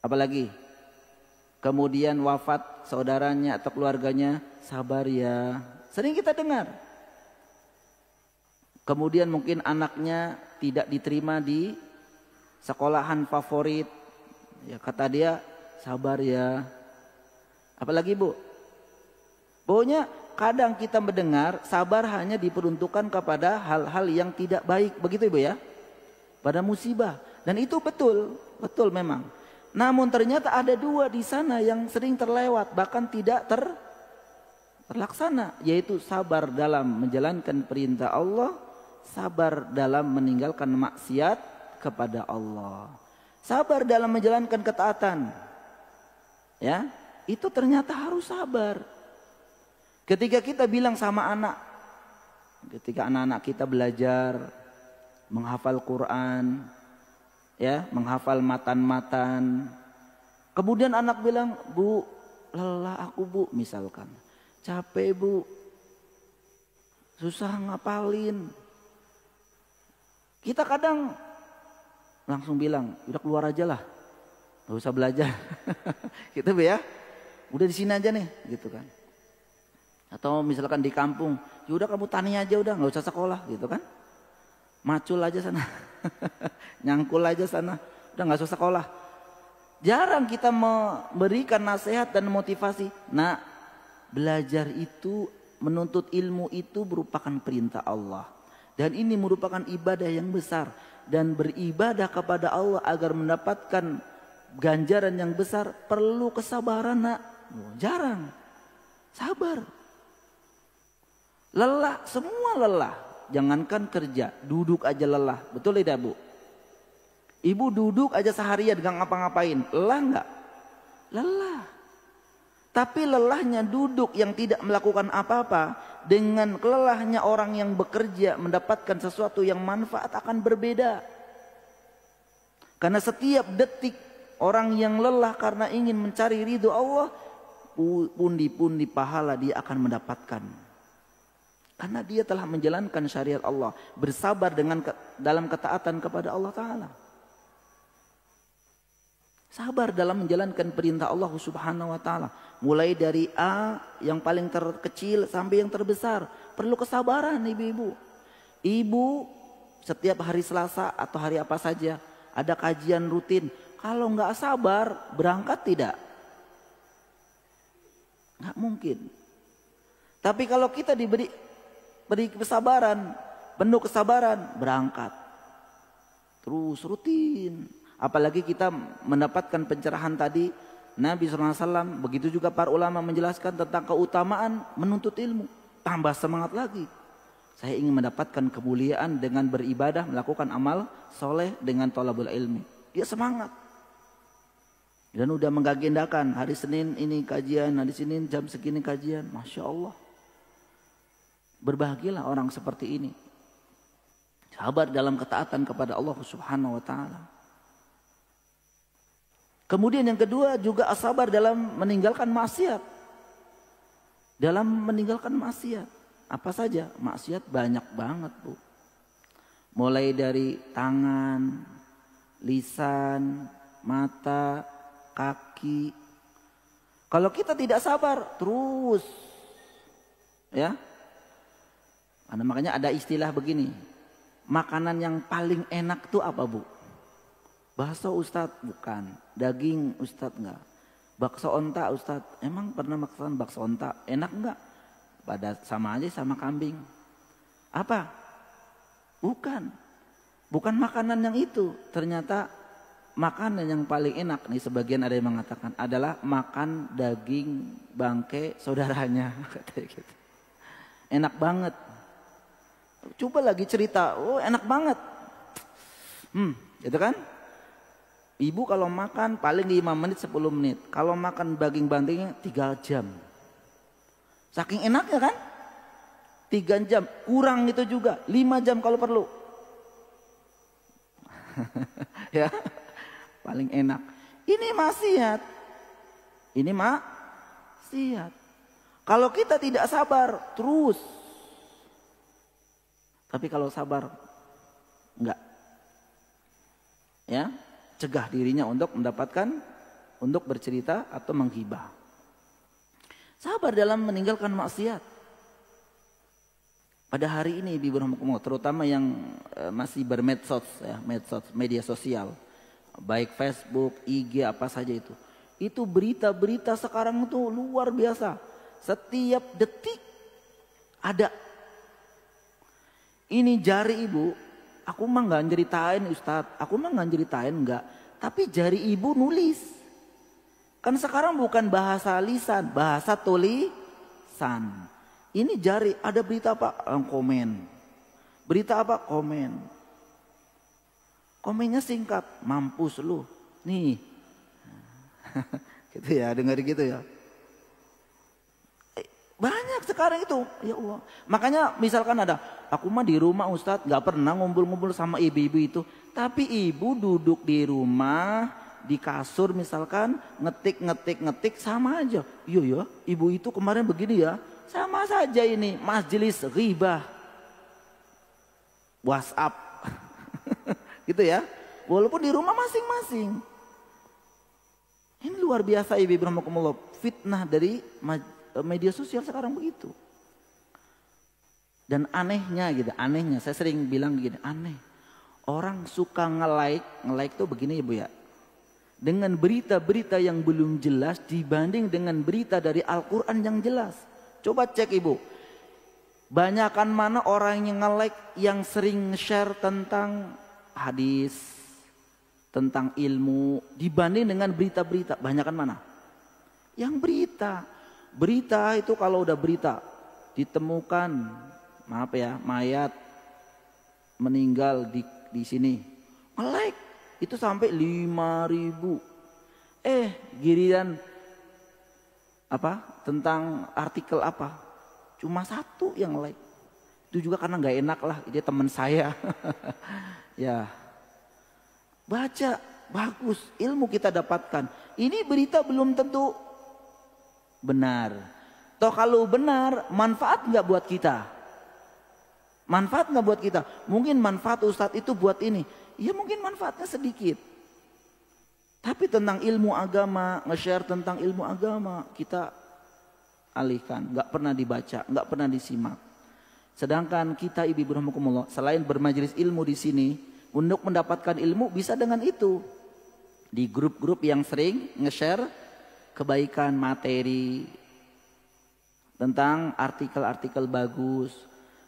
Apalagi kemudian wafat saudaranya atau keluarganya, sabar ya. Sering kita dengar. Kemudian mungkin anaknya tidak diterima di sekolahan favorit. Ya kata dia, sabar ya. Apalagi Bu? Pokoknya kadang kita mendengar sabar hanya diperuntukkan kepada hal-hal yang tidak baik. Begitu Ibu ya? Pada musibah. Dan itu betul, betul memang. Namun ternyata ada dua di sana yang sering terlewat, bahkan tidak terlaksana, yaitu sabar dalam menjalankan perintah Allah, sabar dalam meninggalkan maksiat kepada Allah. Sabar dalam menjalankan ketaatan. Ya, itu ternyata harus sabar. Ketika kita bilang sama anak, ketika anak-anak kita belajar menghafal Quran, ya, menghafal matan-matan. Kemudian anak bilang, "Bu, lelah aku Bu," misalkan. "Capek Bu, susah ngapalin." Kita kadang langsung bilang, "Udah keluar aja lah, gak usah belajar." Gitu Bu ya, udah di sini aja nih, gitu kan. Atau misalkan di kampung, "Ya udah kamu tani aja udah, gak usah sekolah," gitu kan. Macul aja sana, nyangkul aja sana, udah nggak usah sekolah. Jarang kita memberikan nasihat dan motivasi. Nah, belajar itu, menuntut ilmu itu merupakan perintah Allah. Dan ini merupakan ibadah yang besar. Dan beribadah kepada Allah agar mendapatkan ganjaran yang besar perlu kesabaran nak. Jarang, sabar. Lelah, semua lelah. Jangankan kerja, duduk aja lelah. Betul tidak Bu? Ibu duduk aja seharian gak ngapa-ngapain, lelah enggak? Lelah. Tapi lelahnya duduk yang tidak melakukan apa-apa dengan kelelahnya orang yang bekerja mendapatkan sesuatu yang manfaat akan berbeda. Karena setiap detik orang yang lelah karena ingin mencari ridho Allah, pundi-pundi pahala dia akan mendapatkan. Karena dia telah menjalankan syariat Allah, bersabar dalam ketaatan kepada Allah Ta'ala. Sabar dalam menjalankan perintah Allah Subhanahu wa Ta'ala. Mulai dari A yang paling terkecil sampai yang terbesar. Perlu kesabaran ibu-ibu. Ibu setiap hari Selasa atau hari apa saja ada kajian rutin. Kalau nggak sabar, berangkat tidak? Nggak mungkin. Tapi kalau kita beri kesabaran, penuh kesabaran, berangkat. Terus rutin. Apalagi kita mendapatkan pencerahan tadi, Nabi SAW, begitu juga para ulama menjelaskan tentang keutamaan menuntut ilmu. Tambah semangat lagi. Saya ingin mendapatkan kemuliaan dengan beribadah, melakukan amal soleh dengan thalabul ilmi. Dia semangat. Dan udah mengagendakan hari Senin ini kajian, hari Senin jam segini kajian. Masya Allah. Berbahagialah orang seperti ini. Sabar dalam ketaatan kepada Allah Subhanahu wa Ta'ala. Kemudian yang kedua juga sabar dalam meninggalkan maksiat. Dalam meninggalkan maksiat. Apa saja? Maksiat banyak banget Bu. Mulai dari tangan, lisan, mata, kaki. Kalau kita tidak sabar terus, ya. Makanya ada istilah begini, makanan yang paling enak tuh apa Bu? Bakso Ustadz? Bukan. Daging Ustadz? Enggak. Bakso onta Ustadz? Emang pernah makan bakso onta? Enak enggak? Pada sama aja sama kambing. Apa? Bukan. Bukan makanan yang itu. Ternyata makanan yang paling enak nih, sebagian ada yang mengatakan adalah makan daging bangke saudaranya. Katanya gitu. Enak banget. Coba lagi cerita, oh enak banget. Gitu kan? Ibu kalau makan paling 5 menit 10 menit. Kalau makan daging bantengnya 3 jam. Saking enaknya kan? 3 jam, kurang itu juga 5 jam kalau perlu. Ya, paling enak. Ini maksiat. Ini maksiat. Kalau kita tidak sabar terus. Tapi kalau sabar enggak. Ya, cegah dirinya untuk mendapatkan untuk bercerita atau menghibah. Sabar dalam meninggalkan maksiat. Pada hari ini Ibu Rahmatullah, terutama yang masih bermedsos ya, medsos, media sosial, baik Facebook, IG, apa saja itu berita-berita sekarang itu luar biasa. Setiap detik ada. Ini jari ibu, aku mah nggak ceritain Ustadz, aku mah nggak ceritain enggak, tapi jari ibu nulis. Kan sekarang bukan bahasa lisan, bahasa tulisan. Ini jari, ada berita apa? Komen. Berita apa? Komen. Komennya singkat, mampus lu. Nih. Gitu ya, dengar gitu ya. Banyak sekarang itu, ya Allah. Makanya misalkan ada, aku mah di rumah Ustadz gak pernah ngumpul-ngumpul sama ibu-ibu itu. Tapi ibu duduk di rumah, di kasur misalkan, ngetik sama aja. Iya ya, ibu itu kemarin begini ya. Sama saja ini majelis ghibah WhatsApp gitu ya, walaupun di rumah masing-masing. Ini luar biasa Ibu Rahmatullah, fitnah dari media sosial sekarang begitu. Dan anehnya gitu, anehnya saya sering bilang gini, aneh orang suka nge-like tuh begini Ibu ya, dengan berita-berita yang belum jelas dibanding dengan berita dari Al-Quran yang jelas. Coba cek Ibu, banyakan mana orang yang nge-like, yang sering share tentang hadis, tentang ilmu, dibanding dengan berita-berita, banyakan mana? Yang berita itu kalau udah berita ditemukan, maaf ya, mayat meninggal di sini, nge-like itu sampai 5.000. Giliran apa tentang artikel apa cuma 1 yang like. Itu juga karena nggak enak lah, dia teman saya. Ya baca, bagus, ilmu kita dapatkan. Ini berita belum tentu benar. Toh kalau benar, manfaat nggak buat kita? Manfaat nggak buat kita? Mungkin manfaat Ustadz itu buat ini, ya mungkin manfaatnya sedikit. Tapi tentang ilmu agama, nge-share tentang ilmu agama, kita alihkan, nggak pernah dibaca, nggak pernah disimak. Sedangkan kita Ibu Rahmatullah, selain bermajelis ilmu di sini, untuk mendapatkan ilmu bisa dengan itu. Di grup-grup yang sering nge-share kebaikan materi, tentang artikel-artikel bagus.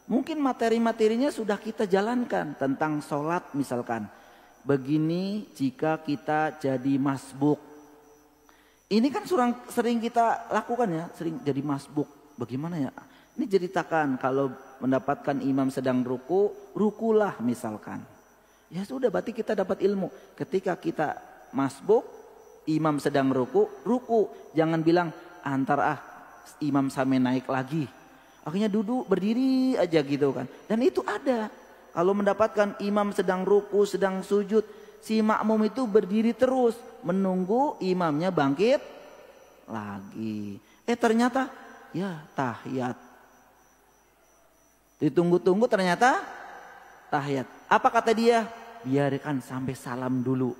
Mungkin materi-materinya sudah kita jalankan, tentang sholat misalkan. Begini jika kita jadi masbuk. Ini kan sering kita lakukan ya, sering jadi masbuk. Bagaimana ya? Ini ceritakan kalau mendapatkan imam sedang ruku, rukulah misalkan. Ya sudah, berarti kita dapat ilmu. Ketika kita masbuk, imam sedang ruku, ruku. Jangan bilang antar imam sampai naik lagi. Akhirnya duduk berdiri aja gitu kan. Dan itu ada. Kalau mendapatkan imam sedang ruku, sedang sujud, si makmum itu berdiri terus menunggu imamnya bangkit lagi. Ternyata ya tahiyat. Ditunggu-tunggu ternyata tahiyat. Apa kata dia? Biarkan sampai salam dulu.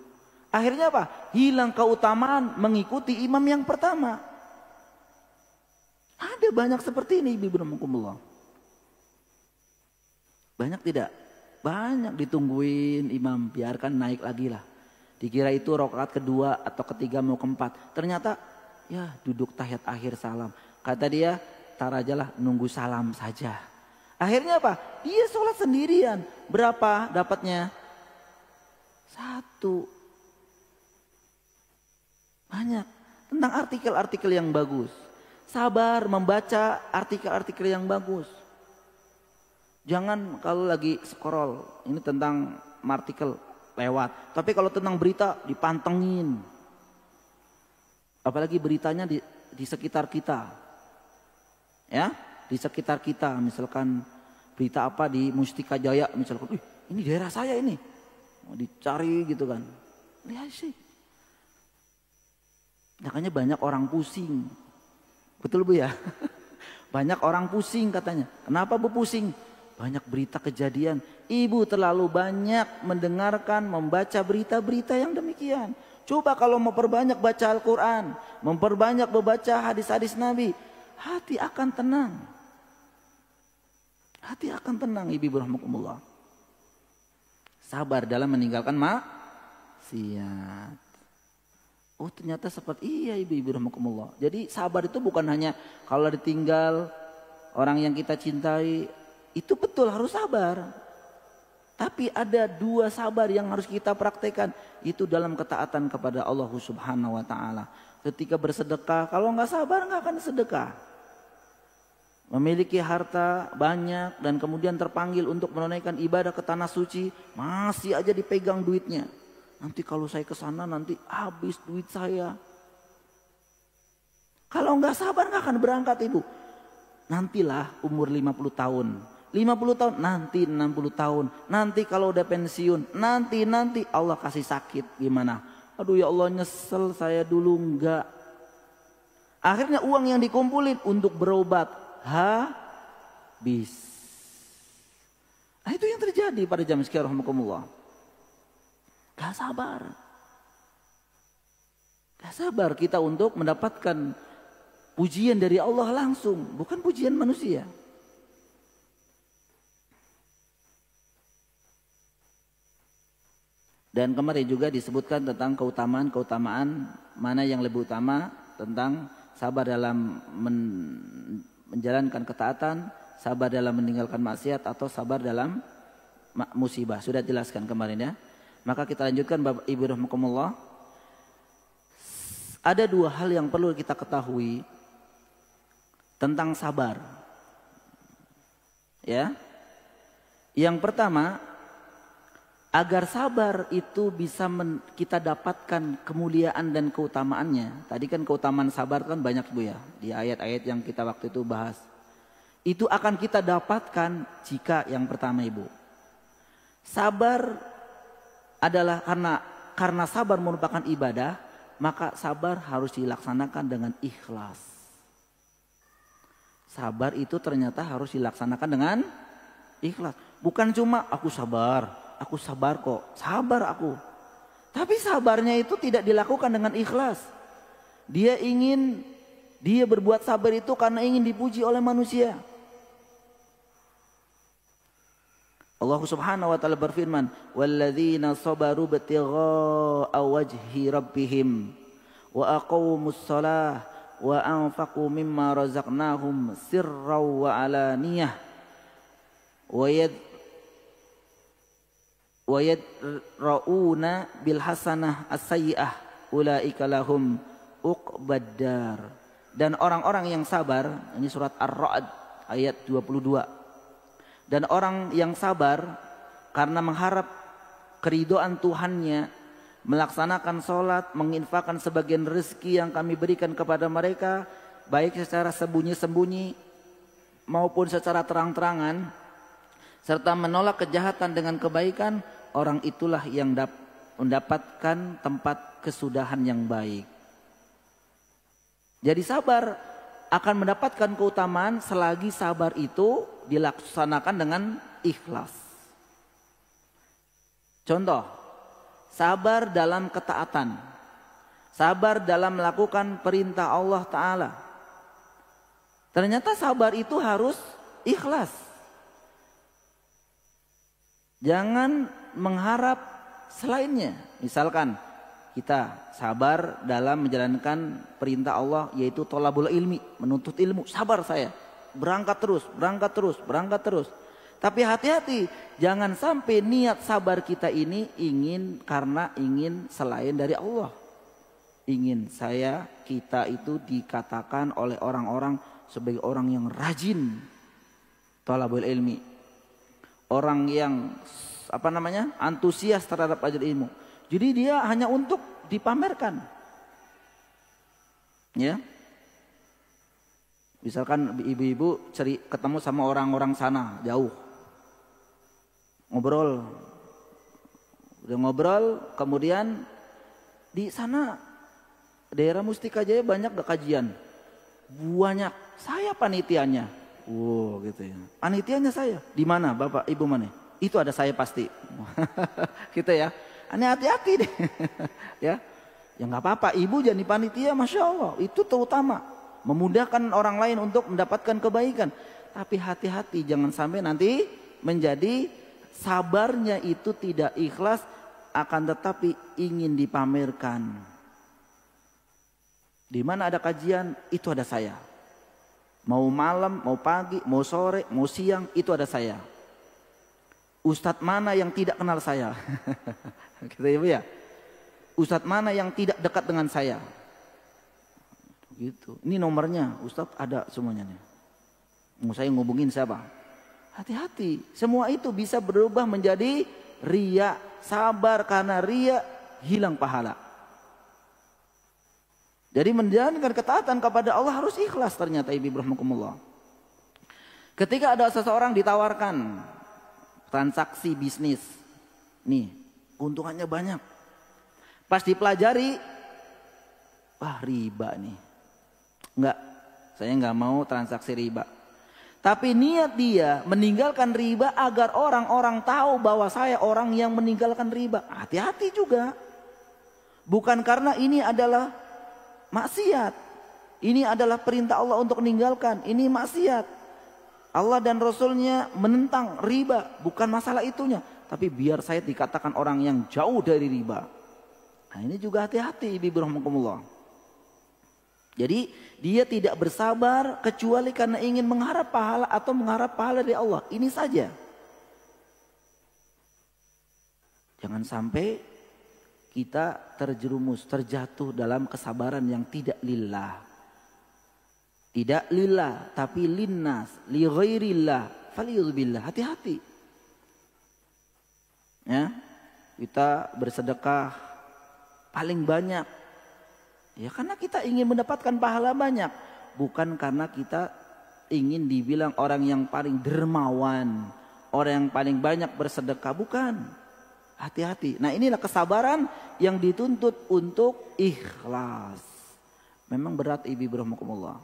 Akhirnya apa? Hilang keutamaan mengikuti imam yang pertama. Ada banyak seperti ini Ibu Rahmatullah. Banyak tidak? Banyak ditungguin imam, biarkan naik lagi lah. Dikira itu rakaat kedua atau ketiga mau keempat. Ternyata ya duduk tahiyat akhir salam. Kata dia, tar aja lah nunggu salam saja. Akhirnya apa? Dia sholat sendirian. Berapa dapatnya? 1. Banyak. Tentang artikel-artikel yang bagus. Sabar membaca artikel-artikel yang bagus. Jangan kalau lagi scroll, ini tentang artikel lewat. Tapi kalau tentang berita dipantengin. Apalagi beritanya di sekitar kita. Ya, di sekitar kita. Misalkan berita apa di Mustika Jaya. Misalkan, ini daerah saya ini. Mau dicari gitu kan. Lihat sih. Makanya banyak orang pusing. Betul Bu ya? Banyak orang pusing katanya. Kenapa Bu pusing? Banyak berita kejadian. Ibu terlalu banyak mendengarkan, membaca berita-berita yang demikian. Coba kalau memperbanyak baca Al-Quran, memperbanyak membaca hadis-hadis Nabi, hati akan tenang. Hati akan tenang, ibu-ibu rahmatullah. Sabar dalam meninggalkan maksiat. Oh ternyata seperti iya ibu-ibu rahmatullah. Jadi sabar itu bukan hanya kalau ditinggal orang yang kita cintai, itu betul harus sabar. Tapi ada dua sabar yang harus kita praktekkan. Itu dalam ketaatan kepada Allah Subhanahu wa ta'ala. Ketika bersedekah, kalau nggak sabar nggak akan sedekah. Memiliki harta banyak dan kemudian terpanggil untuk menunaikan ibadah ke tanah suci, masih aja dipegang duitnya. Nanti kalau saya ke sana nanti habis duit saya. Kalau nggak sabar nggak akan berangkat ibu. Nantilah umur 50 tahun. 50 tahun, nanti 60 tahun. Nanti kalau udah pensiun, nanti Allah kasih sakit gimana? Aduh ya Allah nyesel saya dulu enggak. Akhirnya uang yang dikumpulin untuk berobat habis. Nah itu yang terjadi pada zaman sekarang rahmatullah. Gak sabar. Gak sabar kita untuk mendapatkan pujian dari Allah langsung, bukan pujian manusia. Dan kemarin juga disebutkan tentang keutamaan mana yang lebih utama, tentang sabar dalam menjalankan ketaatan, sabar dalam meninggalkan maksiat, atau sabar dalam musibah. Sudah jelaskan kemarin ya. Maka kita lanjutkan Bapak Ibu rahmatullah. Ada dua hal yang perlu kita ketahui tentang sabar. Ya. Yang pertama, agar sabar itu bisa kita dapatkan kemuliaan dan keutamaannya. Tadi kan keutamaan sabar kan banyak Bu ya. Di ayat-ayat yang kita waktu itu bahas. Itu akan kita dapatkan jika yang pertama Ibu. Sabar adalah karena sabar merupakan ibadah, maka sabar harus dilaksanakan dengan ikhlas. Sabar itu ternyata harus dilaksanakan dengan ikhlas. Bukan cuma aku sabar kok, sabar aku. Tapi sabarnya itu tidak dilakukan dengan ikhlas. Dia berbuat sabar itu karena ingin dipuji oleh manusia. Allah Subhanahu wa ta'ala berfirman, "Walladzina sabaru ibtigha'a wajhi rabbihim wa aqamus shalah wa anfaqu mimma razaqnahum sirran wa alaniyah wa yadra'una bil hasanah as-sayyi'ah ulaika lahum uqbaddar." Dan orang-orang yang sabar, ini surat Ar-Ra'd ayat 22. Dan orang yang sabar karena mengharap keridhaan Tuhannya, melaksanakan sholat, menginfakkan sebagian rezeki yang kami berikan kepada mereka, baik secara sembunyi-sembunyi maupun secara terang-terangan, serta menolak kejahatan dengan kebaikan, orang itulah yang mendapatkan tempat kesudahan yang baik. Jadi sabar akan mendapatkan keutamaan selagi sabar itu dilaksanakan dengan ikhlas. Contoh, sabar dalam ketaatan, sabar dalam melakukan perintah Allah Ta'ala. Ternyata sabar itu harus ikhlas. Jangan mengharap selainnya. Misalkan kita sabar dalam menjalankan perintah Allah, yaitu thalabul ilmi, menuntut ilmu. Sabar saya, berangkat terus. Tapi hati-hati, jangan sampai niat sabar kita ini ingin selain dari Allah. Ingin kita itu dikatakan oleh orang-orang sebagai orang yang rajin thalabul ilmi. Orang yang antusias terhadap ajar ilmu. Jadi dia hanya untuk dipamerkan. Ya. Misalkan ibu-ibu ketemu sama orang-orang sana jauh. Ngobrol. Udah ngobrol, kemudian di sana daerah Mustika Jaya banyak kajian. Banyak. Saya panitianya. Gitu ya. Panitianya saya. Di mana Bapak Ibu mana? Itu ada saya pasti. Gitu ya. Ini hati-hati deh. Ya. Ya nggak apa-apa, ibu jadi panitia, Masya Allah. Itu terutama, memudahkan orang lain untuk mendapatkan kebaikan. Tapi hati-hati, jangan sampai nanti menjadi sabarnya itu tidak ikhlas, akan tetapi ingin dipamerkan. Di mana ada kajian, itu ada saya. Mau malam, mau pagi, mau sore, mau siang, itu ada saya. Ustadz mana yang tidak kenal saya? Gitu ya, Bu ya. Ustadz mana yang tidak dekat dengan saya? Gitu. Ini nomornya, Ustadz ada semuanya nih. Mau saya ngubungin siapa? Hati-hati. Semua itu bisa berubah menjadi riya. Sabar karena riya, hilang pahala. Jadi menjalankan ketaatan kepada Allah harus ikhlas ternyata, ibu rahmakumullah. Ketika ada seseorang ditawarkan transaksi bisnis, nih keuntungannya banyak. Pas dipelajari, wah riba nih. Enggak, saya enggak mau transaksi riba. Tapi niat dia meninggalkan riba agar orang-orang tahu bahwa saya orang yang meninggalkan riba. Hati-hati juga. Bukan karena ini adalah maksiat. Ini adalah perintah Allah untuk meninggalkan. Ini maksiat. Allah dan Rasulnya menentang riba. Bukan masalah itunya. Tapi biar saya dikatakan orang yang jauh dari riba. Nah ini juga hati-hati, ibu rahmakumullah. Jadi dia tidak bersabar kecuali karena ingin mengharap pahala atau mengharap pahala dari Allah. Ini saja. Jangan sampai kita terjerumus, terjatuh dalam kesabaran yang tidak lillah. Tidak lillah, tapi linnas, li ghairillah, faliyudzubillah. Hati-hati. Ya, kita bersedekah paling banyak. Ya karena kita ingin mendapatkan pahala banyak. Bukan karena kita ingin dibilang orang yang paling dermawan. Orang yang paling banyak bersedekah. Bukan. Hati-hati. Nah inilah kesabaran yang dituntut untuk ikhlas. Memang berat, ibu rahmakumullah.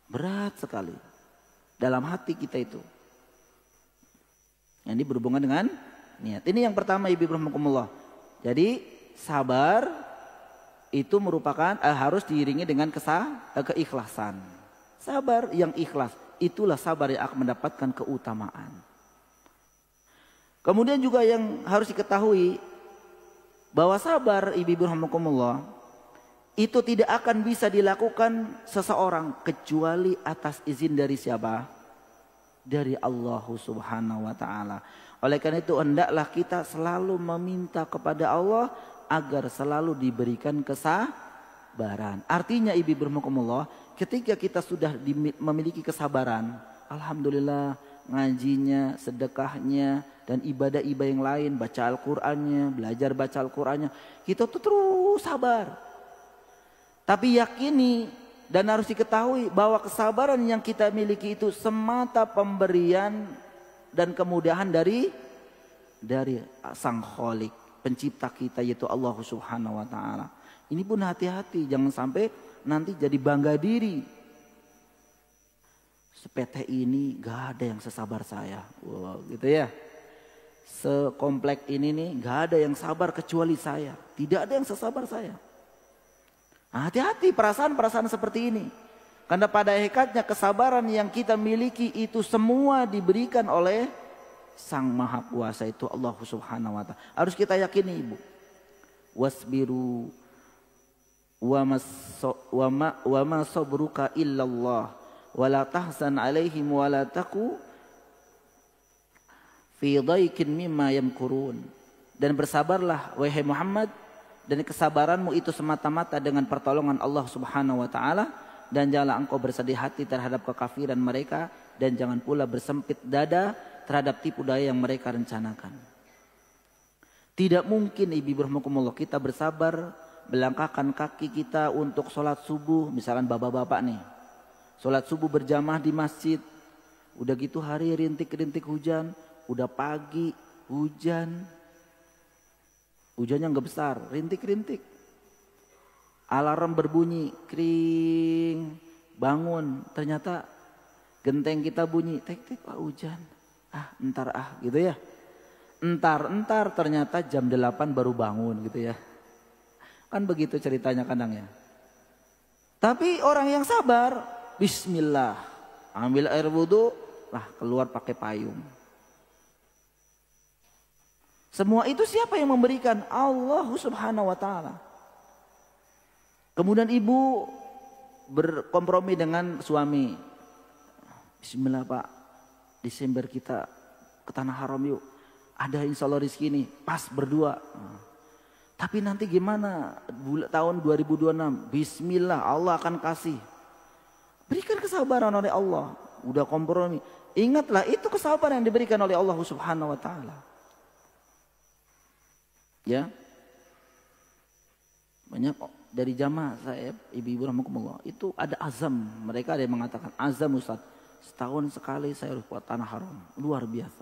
Berat sekali. Dalam hati kita itu. Yang ini berhubungan dengan niat. Ini yang pertama, ibu rahmakumullah. Jadi sabar itu merupakan harus diiringi dengan keikhlasan. Sabar yang ikhlas, itulah sabar yang akan mendapatkan keutamaan. Kemudian juga yang harus diketahui bahwa sabar, ibu rahmakumullah, itu tidak akan bisa dilakukan seseorang kecuali atas izin dari siapa? Dari Allah Subhanahu wa taala. Oleh karena itu hendaklah kita selalu meminta kepada Allah agar selalu diberikan kesabaran. Artinya ibu rahmakumullah, ketika kita sudah memiliki kesabaran, alhamdulillah ngajinya, sedekahnya, dan ibadah-ibadah yang lain, baca Al-Qur'annya, belajar baca Al-Qur'annya, kita tuh terus sabar. Tapi yakini dan harus diketahui bahwa kesabaran yang kita miliki itu semata pemberian dan kemudahan dari Sang Khalik, pencipta kita, yaitu Allah Subhanahu wa taala. Ini pun hati-hati, jangan sampai nanti jadi bangga diri. Sepete ini gak ada yang sesabar saya. Wow, gitu ya. Sekomplek ini nih gak ada yang sabar kecuali saya. Tidak ada yang sesabar saya. Nah, hati-hati perasaan-perasaan seperti ini. Karena pada hakikatnya kesabaran yang kita miliki itu semua diberikan oleh Sang Maha Kuasa, itu Allah Subhanahu wa taala. Harus kita yakini, ibu. Wasbiru wa ma sabruka illallah wa la tahzan alaihim wa la taku fi dhaikin mimma yamkurun. Dan bersabarlah wahai Muhammad, dan kesabaranmu itu semata-mata dengan pertolongan Allah Subhanahu wa taala, dan janganlah engkau bersedih hati terhadap kekafiran mereka, dan jangan pula bersempit dada terhadap tipu daya yang mereka rencanakan. Tidak mungkin, ibu rahmakumullah, kita bersabar melangkahkan kaki kita untuk sholat subuh. Misalkan bapak-bapak nih, sholat subuh berjamaah di masjid. Udah gitu hari rintik-rintik hujan. Udah pagi hujan. Hujannya nggak besar, rintik-rintik. Alarm berbunyi, kring, bangun. Ternyata genteng kita bunyi, tek-tek, Pak, hujan. Entar gitu ya. Entar ternyata jam 8 baru bangun gitu ya. Kan begitu ceritanya kadang ya. Tapi orang yang sabar, bismillah, ambil air wudhu, lah keluar pakai payung. Semua itu siapa yang memberikan? Allah subhanahu wa ta'ala. Kemudian ibu berkompromi dengan suami. Bismillah Pak, Desember kita ke Tanah Haram yuk. Ada insya Allah rezeki ini, pas berdua. Tapi nanti gimana tahun 2026? Bismillah, Allah akan kasih. Berikan kesabaran oleh Allah. Udah kompromi. Ingatlah itu kesabaran yang diberikan oleh Allah subhanahu wa ta'ala. Ya, banyak dari jamaah saya, ibu-ibu rahmatullah, itu ada azam. Mereka ada yang mengatakan azam Ustaz, setahun sekali saya harus buat Tanah Haram. Luar biasa.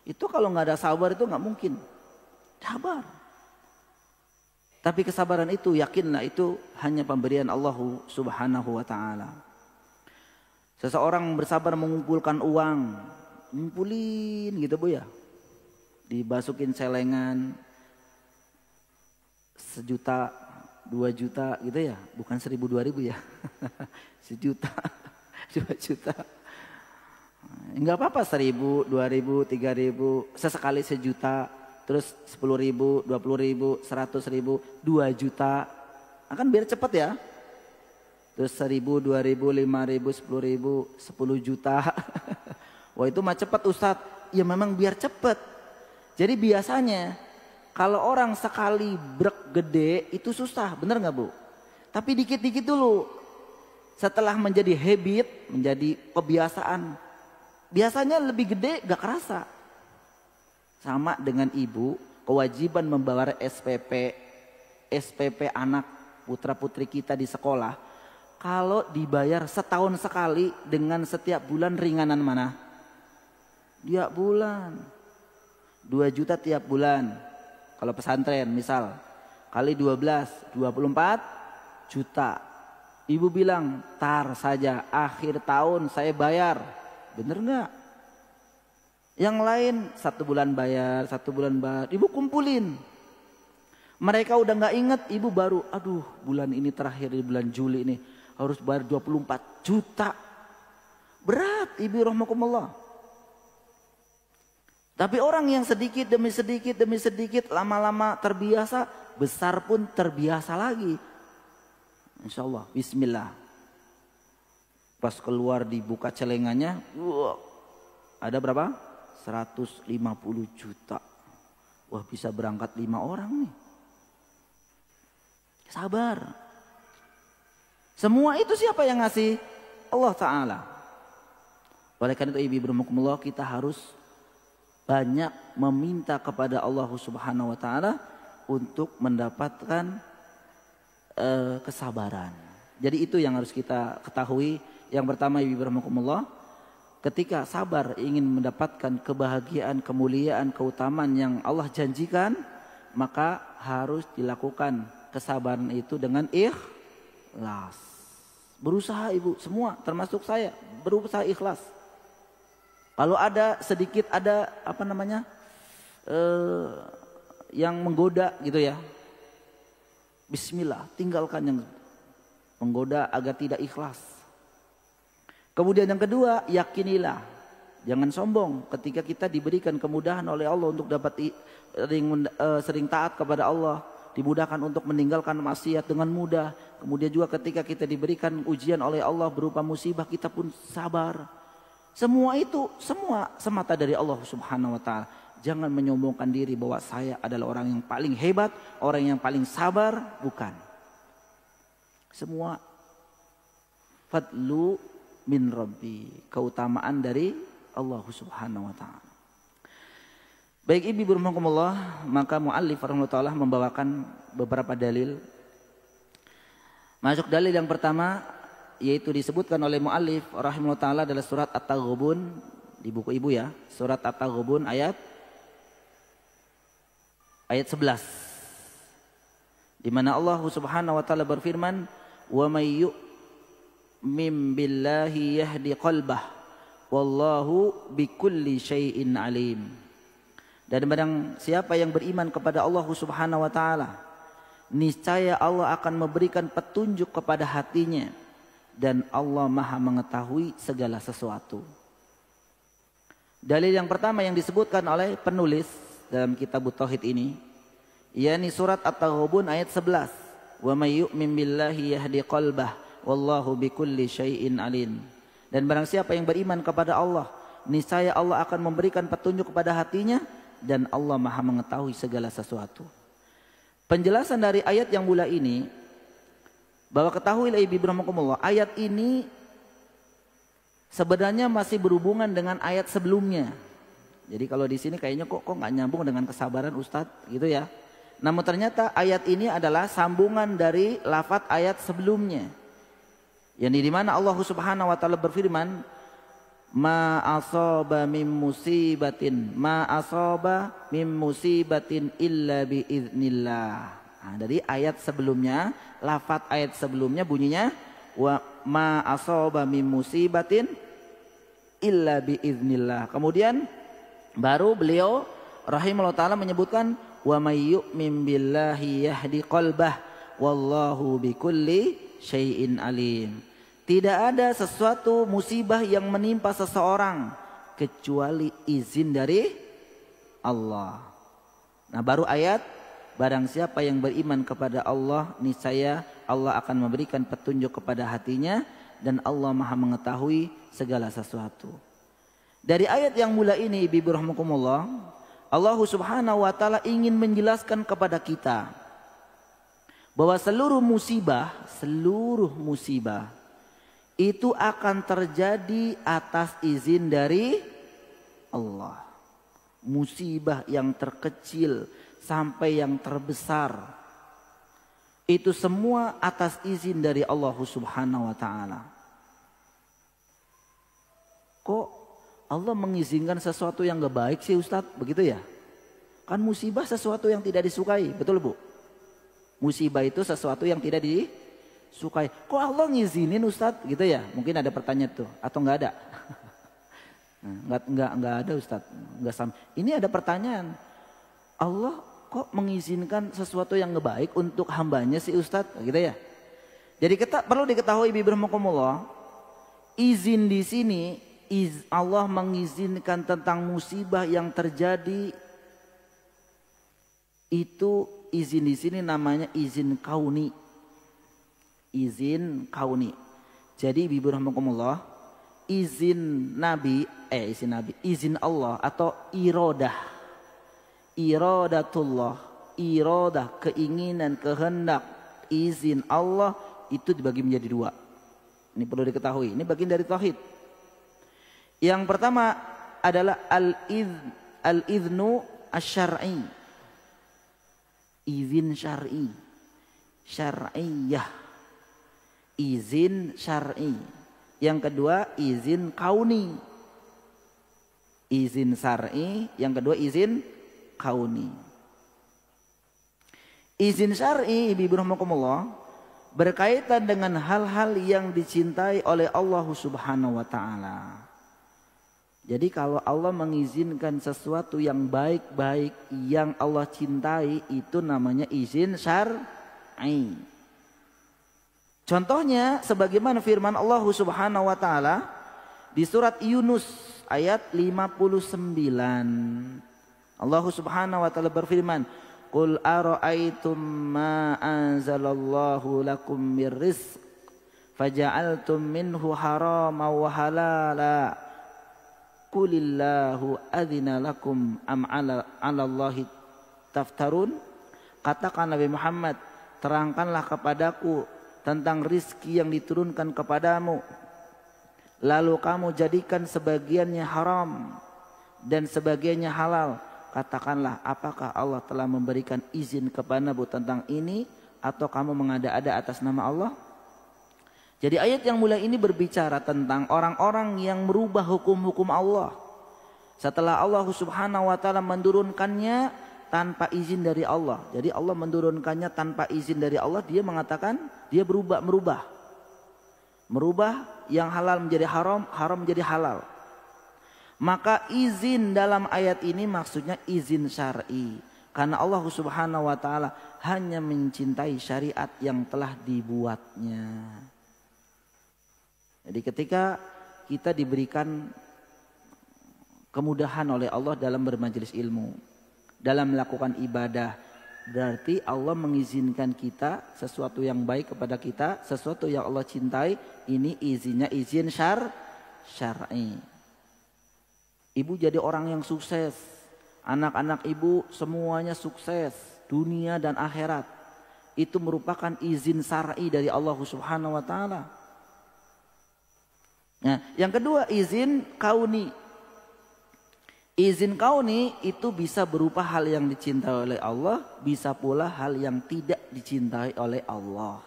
Itu kalau nggak ada sabar itu nggak mungkin. Sabar. Tapi kesabaran itu yakinlah itu hanya pemberian Allah subhanahu wa ta'ala. Seseorang bersabar mengumpulkan uang, ngumpulin gitu Bu ya, dibasukin celengan, 1 juta, 2 juta gitu ya, bukan 1.000 2.000 ya, 1 juta, 2 juta, enggak apa-apa 1.000, 2.000, 3.000, sesekali 1 juta, terus 10.000, 20.000, 100.000, 2 juta, akan biar cepat ya, terus 1.000, 2.000, 5.000, 10.000, 10 juta, wah itu mah cepat Ustadz, ya memang biar cepat, jadi biasanya kalau orang sekali brek gede itu susah, bener nggak Bu? Tapi dikit-dikit dulu. Setelah menjadi habit, menjadi kebiasaan, biasanya lebih gede gak kerasa. Sama dengan ibu, kewajiban membayar SPP anak putra putri kita di sekolah. Kalau dibayar setahun sekali dengan setiap bulan ringanan mana? Tiap bulan. 2 juta tiap bulan. Kalau pesantren misal kali 12, 24 juta. Ibu bilang tar saja akhir tahun saya bayar. Bener nggak? Yang lain 1 bulan bayar, 1 bulan bayar. Ibu kumpulin. Mereka udah nggak inget, ibu baru aduh bulan ini terakhir di bulan Juli ini harus bayar 24 juta. Berat ibu rahmatullah. Tapi orang yang sedikit demi sedikit lama-lama terbiasa, besar pun terbiasa lagi. Insya Allah, bismillah. Pas keluar dibuka celengannya, ada berapa? 150 juta. Wah bisa berangkat 5 orang nih. Sabar. Semua itu siapa yang ngasih? Allah Ta'ala. Oleh karena itu ibu rahmatullah, kita harus banyak meminta kepada Allah subhanahu wa ta'ala untuk mendapatkan kesabaran. Jadi itu yang harus kita ketahui. Yang pertama ibu rahmatullah, ketika sabar ingin mendapatkan kebahagiaan, kemuliaan, keutamaan yang Allah janjikan, maka harus dilakukan kesabaran itu dengan ikhlas. Berusaha ibu semua termasuk saya berusaha ikhlas. Kalau ada sedikit ada apa namanya yang menggoda gitu ya, bismillah tinggalkan yang menggoda agar tidak ikhlas. Kemudian yang kedua, yakinilah, jangan sombong ketika kita diberikan kemudahan oleh Allah untuk dapat sering taat kepada Allah, dimudahkan untuk meninggalkan maksiat dengan mudah. Kemudian juga ketika kita diberikan ujian oleh Allah berupa musibah, kita pun sabar. Semua itu semua semata dari Allah subhanahu wa ta'ala. Jangan menyombongkan diri bahwa saya adalah orang yang paling hebat, orang yang paling sabar. Bukan. Semua fadlu min rabbi, keutamaan dari Allah subhanahu wa ta'ala. Baik ibu rahmatullah, maka muallif rahmatullah membawakan beberapa dalil. Masuk dalil yang pertama, yaitu disebutkan oleh muallif rahimahullah ta'ala adalah surat At-Taghabun di buku ibu ya, surat At-Taghabun ayat 11, di mana Allah subhanahu wa ta'ala berfirman, wa may yu'min billahi yahdi qalbah wallahu bikulli syai'in alim. Dan barang siapa yang beriman kepada Allah subhanahu wa ta'ala, niscaya Allah akan memberikan petunjuk kepada hatinya, dan Allah Maha mengetahui segala sesuatu. Dalil yang pertama yang disebutkan oleh penulis dalam kitab Tauhid ini, yakni surat At-Taghabun ayat 11. Wa may yu'min billahi yahdi qalbah wallahu bikulli syai'in alim. Dan barang siapa yang beriman kepada Allah, niscaya Allah akan memberikan petunjuk kepada hatinya, dan Allah Maha mengetahui segala sesuatu. Penjelasan dari ayat yang mula ini, bahwa ketahuilah ibu rahmakumullah, ayat ini sebenarnya masih berhubungan dengan ayat sebelumnya. Jadi kalau di sini kayaknya kok nggak nyambung dengan kesabaran Ustadz gitu ya. Namun ternyata ayat ini adalah sambungan dari lafadz ayat sebelumnya. Yang di mana Allah Subhanahu wa taala berfirman, ma asaba mim musibatin illa bi idznillah. Nah, dari ayat sebelumnya, lafadz ayat sebelumnya bunyinya wa ma asaba mim musibatin illa bi idznillah. Kemudian baru beliau rahimahullah taala menyebutkan wa may yu'min billahi yahdi qalbah wallahu bikulli syai'in alim. Tidak ada sesuatu musibah yang menimpa seseorang kecuali izin dari Allah. Nah, baru ayat barang siapa yang beriman kepada Allah, niscaya Allah akan memberikan petunjuk kepada hatinya, dan Allah Maha mengetahui segala sesuatu. Dari ayat yang mula ini, ibu rahmakumullah, Allah Subhanahu wa taala ingin menjelaskan kepada kita bahwa seluruh musibah itu akan terjadi atas izin dari Allah. Musibah yang terkecil sampai yang terbesar, itu semua atas izin dari Allah Subhanahu wa taala. Kok Allah mengizinkan sesuatu yang gak baik sih Ustadz? Begitu ya? Kan musibah sesuatu yang tidak disukai, betul Bu? Musibah itu sesuatu yang tidak disukai. Kok Allah ngizinin Ustadz? Gitu ya? Mungkin ada pertanyaan tuh, atau nggak ada? Nggak ada Ustadz. Nggak sama. Ini ada pertanyaan. Allah kok mengizinkan sesuatu yang gak baik untuk hambanya sih Ustadz? Gitu ya? Jadi kita perlu diketahui ibu rahmakumullah, izin di sini Allah mengizinkan tentang musibah yang terjadi, itu izin di sini namanya izin kauni. Izin kauni. Jadi ibu rahmakumullah, izin Allah atau iradatullah, iradah keinginan, kehendak, izin Allah itu dibagi menjadi dua. Ini perlu diketahui, ini bagian dari tauhid. Yang pertama adalah al-idhnu asy-syar'i. Izin syar'i. Syar'iyah. Izin syar'i. Yang kedua izin kauni. Izin syar'i, yang kedua izin kauni. Izin syar'i ibu rahmakumullah berkaitan dengan hal-hal yang dicintai oleh Allah Subhanahu wa taala. Jadi kalau Allah mengizinkan sesuatu yang baik-baik yang Allah cintai, itu namanya izin syar'i. Contohnya sebagaimana firman Allah Subhanahu wa taala di surat Yunus ayat 59. Allah Subhanahu wa taala berfirman, "Qul ara'aitum ma anzalallahu lakum mir rizq faja'altum minhu haraman wa halala." Qulillahu adzina lakum am 'ala Allahi taftarun. Katakan Nabi Muhammad, terangkanlah kepadaku tentang rizki yang diturunkan kepadamu, lalu kamu jadikan sebagiannya haram dan sebagiannya halal. Katakanlah, apakah Allah telah memberikan izin kepadamu tentang ini, atau kamu mengada-ada atas nama Allah? Jadi ayat yang mulai ini berbicara tentang orang-orang yang merubah hukum-hukum Allah. Setelah Allah Subhanahu wa taala menurunkannya tanpa izin dari Allah. Jadi Allah menurunkannya tanpa izin dari Allah, dia mengatakan dia merubah yang halal menjadi haram, haram menjadi halal. Maka izin dalam ayat ini maksudnya izin syar'i. Karena Allah Subhanahu wa taala hanya mencintai syariat yang telah dibuatnya. Jadi ketika kita diberikan kemudahan oleh Allah dalam bermajelis ilmu, dalam melakukan ibadah, berarti Allah mengizinkan kita sesuatu yang baik kepada kita, sesuatu yang Allah cintai, ini izinnya izin syar'i. Ibu jadi orang yang sukses. Anak-anak ibu semuanya sukses dunia dan akhirat. Itu merupakan izin syar'i dari Allah Subhanahu wa taala. Nah, yang kedua izin kauni. Izin kauni itu bisa berupa hal yang dicintai oleh Allah, bisa pula hal yang tidak dicintai oleh Allah.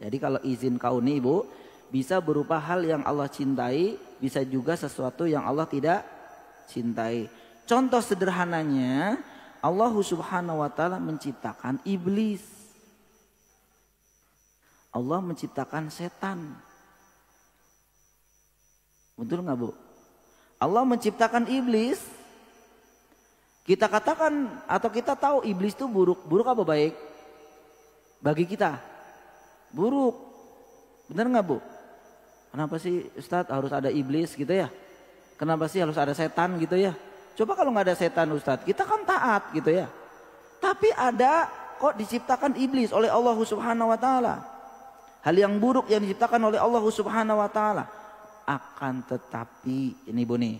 Jadi kalau izin kauni ibu bisa berupa hal yang Allah cintai, bisa juga sesuatu yang Allah tidak cintai. Contoh sederhananya, Allah Subhanahu wa taala menciptakan iblis. Allah menciptakan setan. Betul nggak Bu? Allah menciptakan iblis. Kita katakan atau kita tahu iblis itu buruk. Buruk apa baik? Bagi kita buruk. Benar nggak Bu? Kenapa sih Ustadz harus ada iblis gitu ya? Kenapa sih harus ada setan gitu ya? Coba kalau nggak ada setan Ustadz, kita kan taat gitu ya. Tapi ada kok diciptakan iblis oleh Allah Subhanahu wa taala. Hal yang buruk yang diciptakan oleh Allah Subhanahu wa taala. Akan tetapi ini Bu nih,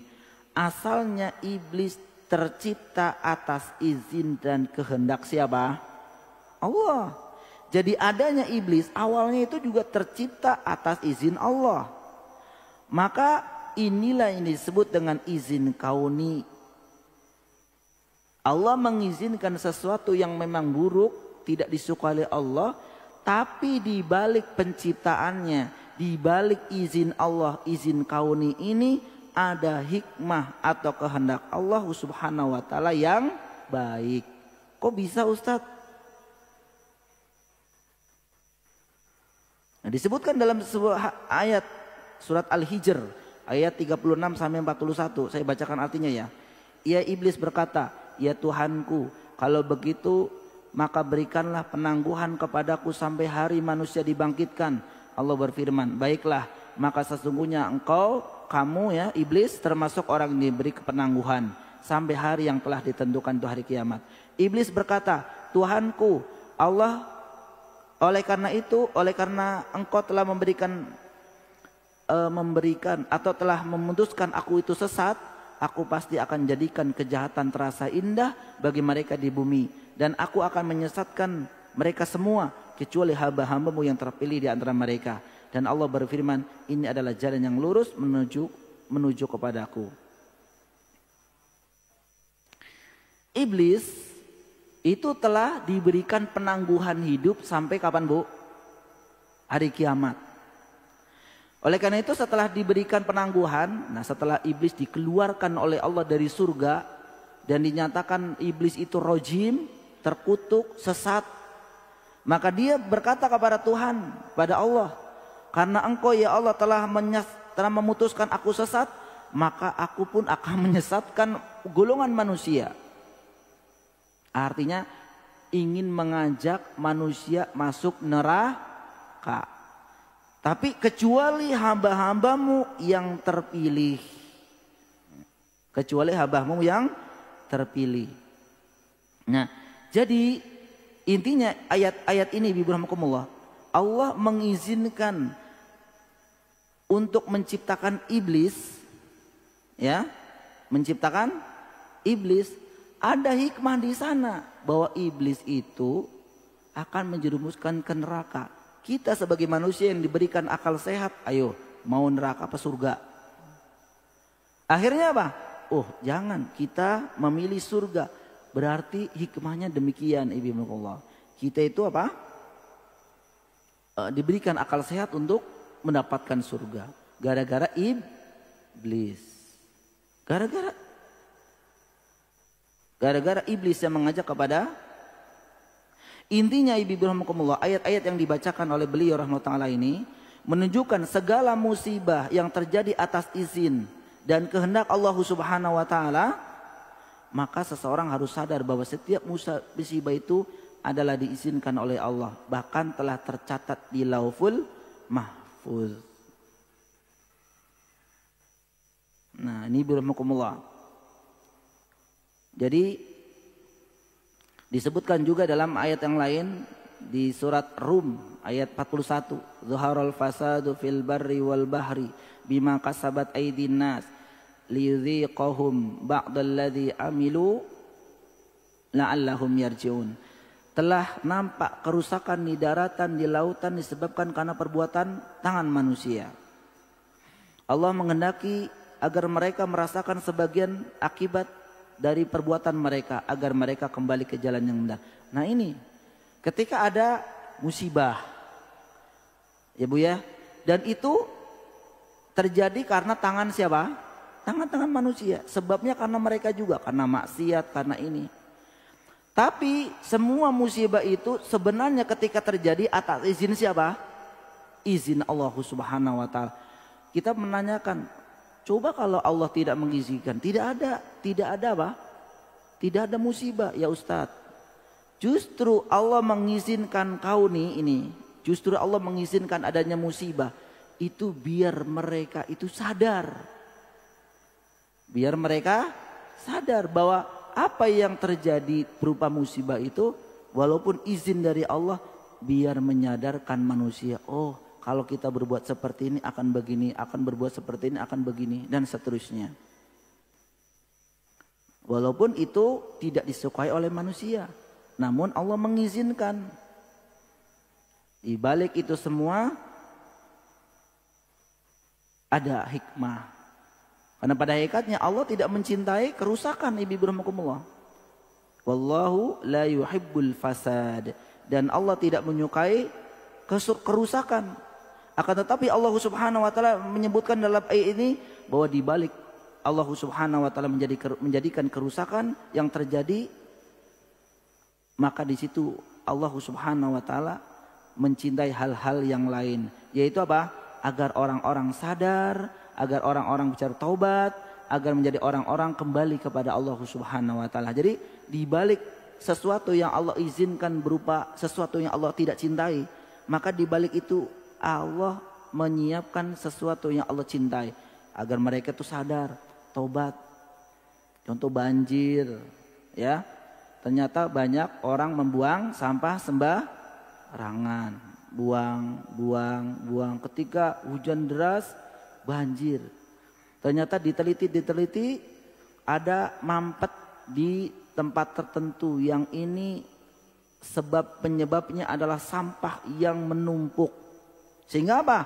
asalnya iblis tercipta atas izin dan kehendak siapa? Allah. Jadi adanya iblis awalnya itu juga tercipta atas izin Allah. Maka inilah yang disebut dengan izin kauni. Allah mengizinkan sesuatu yang memang buruk, tidak disukai oleh Allah, tapi di balik penciptaannya, di balik izin Allah, izin kauni ini ada hikmah atau kehendak Allah Subhanahu wa taala yang baik. Kok bisa Ustadz? Nah, disebutkan dalam sebuah ayat surat Al-Hijr ayat 36 sampai 41. Saya bacakan artinya ya. Ya iblis berkata, "Ya Tuhanku, kalau begitu maka berikanlah penangguhan kepadaku sampai hari manusia dibangkitkan." Allah berfirman, "Baiklah, maka sesungguhnya kamu ya iblis termasuk orang yang diberi penangguhan sampai hari yang telah ditentukan itu hari kiamat." Iblis berkata, "Tuhanku, Allah, oleh karena engkau telah memberikan atau telah memutuskan aku itu sesat, aku pasti akan jadikan kejahatan terasa indah bagi mereka di bumi. Dan aku akan menyesatkan mereka semua kecuali hamba-hambamu yang terpilih di antara mereka." Dan Allah berfirman, "Ini adalah jalan yang lurus menuju kepadaku." Iblis itu telah diberikan penangguhan hidup sampai kapan Bu? Hari kiamat. Oleh karena itu setelah diberikan penangguhan, nah setelah iblis dikeluarkan oleh Allah dari surga dan dinyatakan iblis itu rojim, terkutuk, sesat, maka dia berkata kepada Tuhan, pada Allah, "Karena engkau ya Allah telah memutuskan aku sesat, maka aku pun akan menyesatkan golongan manusia." Artinya ingin mengajak manusia masuk neraka. Tapi kecuali hamba-hambamu yang terpilih. Kecuali hamba-hambamu yang terpilih. Nah, jadi intinya ayat-ayat ini Bismillahirrahmanirrahim, Allah mengizinkan untuk menciptakan iblis, ya, menciptakan iblis. Ada hikmah di sana bahwa iblis itu akan menjerumuskan ke neraka. Kita sebagai manusia yang diberikan akal sehat, ayo mau neraka apa surga? Akhirnya apa? Oh jangan, kita memilih surga. Berarti hikmahnya demikian Ibnullah. Kita itu apa? Diberikan akal sehat untuk mendapatkan surga. Gara-gara iblis. Gara-gara iblis yang mengajak kepada. Intinya Ibnullah, ayat-ayat yang dibacakan oleh beliau rahmatullah ini menunjukkan segala musibah yang terjadi atas izin dan kehendak Allah Subhanahu wa taala maka seseorang harus sadar bahwa setiap musibah itu adalah diizinkan oleh Allah, bahkan telah tercatat di Lauhul Mahfuz. Nah, ini birahmakumullah. Jadi disebutkan juga dalam ayat yang lain di surat Rum ayat 41, Zuharul fasadu fil barri wal bahri bima kasabat aydin nas liyudhiqahum ba'dalladzi amilu la'allahum yarji'un. Telah nampak kerusakan di daratan, di lautan disebabkan karena perbuatan tangan manusia. Allah menghendaki agar mereka merasakan sebagian akibat dari perbuatan mereka, agar mereka kembali ke jalan yang benar. Nah ini, ketika ada musibah, ya Bu ya, dan itu terjadi karena tangan siapa? Tangan-tangan manusia. Sebabnya karena mereka juga, karena maksiat, karena ini. Tapi semua musibah itu sebenarnya ketika terjadi atas izin siapa? Izin Allah Subhanahu wa Ta'ala. Kita menanyakan, coba kalau Allah tidak mengizinkan, tidak ada apa? Tidak ada musibah ya Ustadz. Justru Allah mengizinkan kau nih ini, justru Allah mengizinkan adanya musibah itu biar mereka itu sadar. Biar mereka sadar bahwa apa yang terjadi berupa musibah itu walaupun izin dari Allah, biar menyadarkan manusia, oh kalau kita berbuat seperti ini akan begini, akan berbuat seperti ini akan begini, dan seterusnya. Walaupun itu tidak disukai oleh manusia, namun Allah mengizinkan. Di balik itu semua ada hikmah. Karena pada hakikatnya Allah tidak mencintai kerusakan, ibu rahmakumullah. Wallahu la yuhibbul fasad. Dan Allah tidak menyukai kerusakan. Akan tetapi Allah Subhanahu wa Ta'ala menyebutkan dalam ayat ini bahwa di balik Allah Subhanahu wa Ta'ala menjadikan kerusakan yang terjadi, maka di situ Allah Subhanahu wa Ta'ala mencintai hal-hal yang lain, yaitu apa? Agar orang-orang sadar, agar orang-orang bicara taubat, agar menjadi orang-orang kembali kepada Allah Subhanahu wa Ta'ala. Jadi di balik sesuatu yang Allah izinkan berupa sesuatu yang Allah tidak cintai, maka di balik itu Allah menyiapkan sesuatu yang Allah cintai agar mereka itu sadar, taubat. Contoh banjir, ya. Ternyata banyak orang membuang sampah sembarangan, buang. Ketika hujan deras, banjir. Ternyata diteliti ada mampet di tempat tertentu yang ini penyebabnya adalah sampah yang menumpuk. Sehingga apa?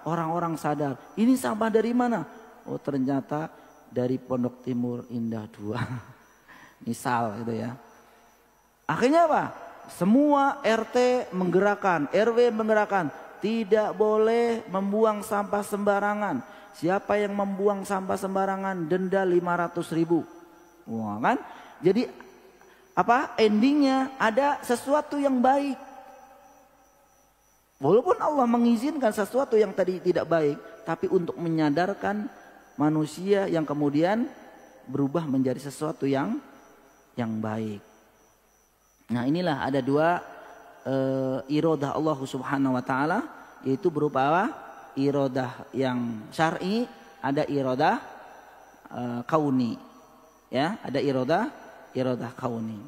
Orang-orang sadar, ini sampah dari mana? Oh ternyata dari Pondok Timur Indah 2. Misal gitu ya. Akhirnya apa? Semua RT menggerakkan, RW menggerakkan, tidak boleh membuang sampah sembarangan. Siapa yang membuang sampah sembarangan denda 500.000. Wah kan? Jadi apa? Endingnya ada sesuatu yang baik. Walaupun Allah mengizinkan sesuatu yang tadi tidak baik, tapi untuk menyadarkan manusia yang kemudian berubah menjadi sesuatu yang baik. Nah inilah ada dua iradah Allah Subhanahu wa Ta'ala, yaitu berupa apa? Iradah yang syar'i, ada iradah kauni. Ya, ada iradah kauni.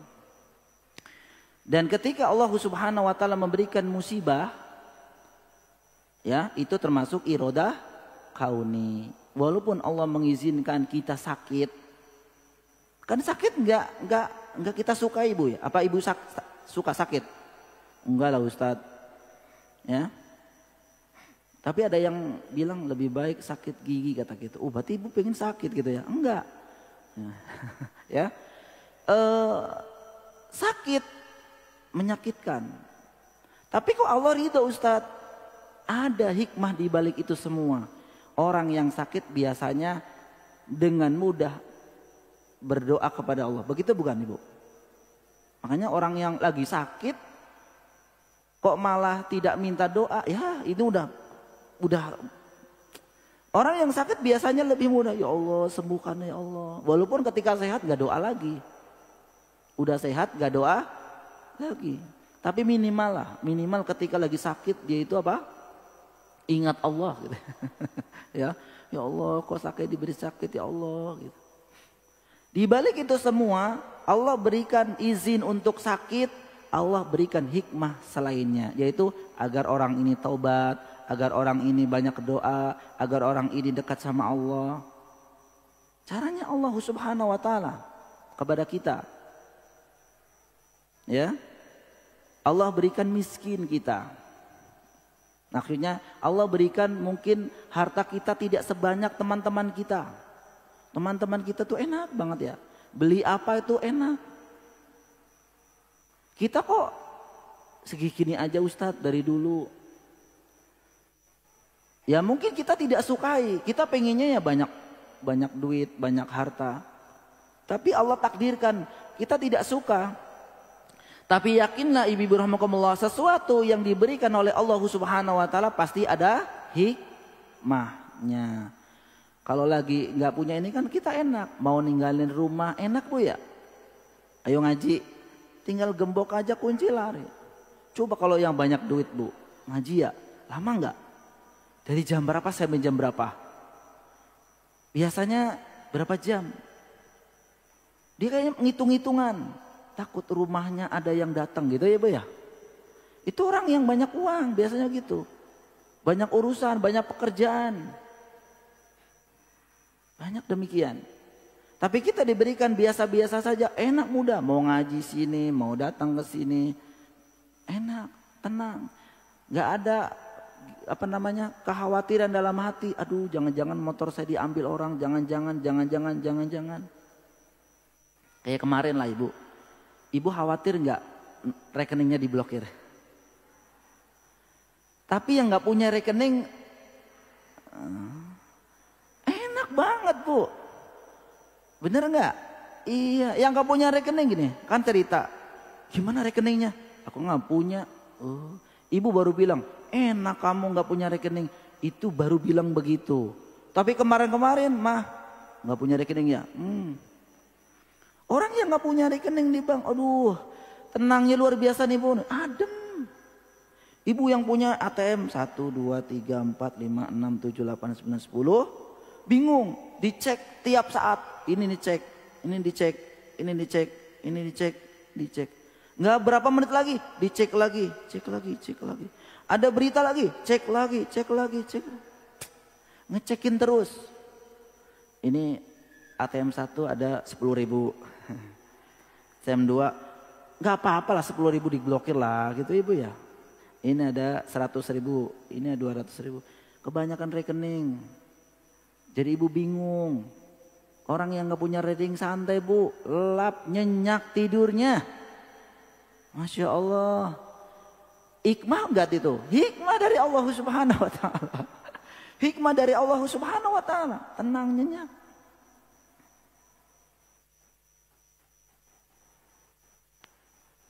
Dan ketika Allah Subhanahu wa Ta'ala memberikan musibah, ya, itu termasuk iradah kauni. Walaupun Allah mengizinkan kita sakit, kan sakit enggak kita suka ibu ya? Apa ibu suka sakit? Enggak lah Ustadz. Ya. Tapi ada yang bilang lebih baik sakit gigi kata gitu. Oh berarti ibu pengen sakit gitu ya? Enggak. Ya. Sakit menyakitkan. Tapi kok Allah ridho Ustadz? Ada hikmah di balik itu semua. Orang yang sakit biasanya dengan mudah berdoa kepada Allah. Begitu bukan ibu? Makanya orang yang lagi sakit kok malah tidak minta doa, ya itu udah Orang yang sakit biasanya lebih mudah, ya Allah sembuhkan ya Allah. Walaupun ketika sehat gak doa lagi. Udah sehat gak doa lagi. Tapi minimal lah, minimal ketika lagi sakit dia itu apa? Ingat Allah gitu. Ya Allah kok sakit diberi sakit ya Allah gitu. Di balik itu semua Allah berikan izin untuk sakit, Allah berikan hikmah selainnya, yaitu agar orang ini taubat, agar orang ini banyak doa, agar orang ini dekat sama Allah. Caranya Allah Subhanahu wa taala kepada kita. Ya. Allah berikan miskin kita. Akhirnya Allah berikan mungkin harta kita tidak sebanyak teman-teman kita. Teman-teman kita tuh enak banget ya. Beli apa itu enak. Kita kok segini aja Ustadz dari dulu. Ya mungkin kita tidak sukai. Kita pengennya ya banyak duit, banyak harta. Tapi Allah takdirkan kita tidak suka. Tapi yakinlah ibu-ibu rahimakumullah, sesuatu yang diberikan oleh Allah Subhanahu wa taala pasti ada hikmahnya. Kalau lagi nggak punya ini kan kita enak, mau ninggalin rumah enak Bu ya. Ayo ngaji, tinggal gembok aja kunci lari. Coba kalau yang banyak duit Bu, ngaji ya lama nggak? Dari jam berapa sampai jam berapa? Biasanya berapa jam? Dia kayaknya ngitung-ngitungan. Takut rumahnya ada yang datang gitu ya Bu ya. Itu orang yang banyak uang biasanya gitu. Banyak urusan, banyak pekerjaan. Banyak demikian. Tapi kita diberikan biasa-biasa saja, enak mudah. Mau ngaji sini, mau datang ke sini. Enak, tenang. Gak ada kekhawatiran dalam hati. Aduh jangan-jangan motor saya diambil orang. Jangan-jangan. Kayak kemarin lah Ibu. Ibu khawatir nggak rekeningnya diblokir? Tapi yang nggak punya rekening enak banget Bu. Bener nggak? Iya, yang nggak punya rekening gini kan cerita. Gimana rekeningnya? Aku nggak punya. Oh, Ibu baru bilang enak kamu nggak punya rekening. Itu baru bilang begitu. Tapi kemarin mah nggak punya rekening ya. Orang yang nggak punya rekening di bank, aduh, tenangnya luar biasa nih Bu, adem. Ibu yang punya ATM 1, 2, 3, 4, 5, 6, 7, 8, 9, 10, bingung, dicek tiap saat. Ini dicek, ini dicek, ini dicek, ini dicek, dicek. Nggak berapa menit lagi, dicek lagi, cek lagi, cek lagi. Ada berita lagi, cek lagi, cek lagi, cek. Ngecekin terus. Ini ATM 1 ada 10.000. ATM 2 nggak apa-apa lah 10.000 diblokir lah gitu Ibu ya. Ini ada 100.000, ini ada 200.000. Kebanyakan rekening. Jadi Ibu bingung. Orang yang nggak punya rekening santai Bu, lap nyenyak tidurnya. Masya Allah. Hikmah enggak itu? Hikmah dari Allah Subhanahu wa taala. Hikmah dari Allah Subhanahu wa taala. Tenang nyenyak.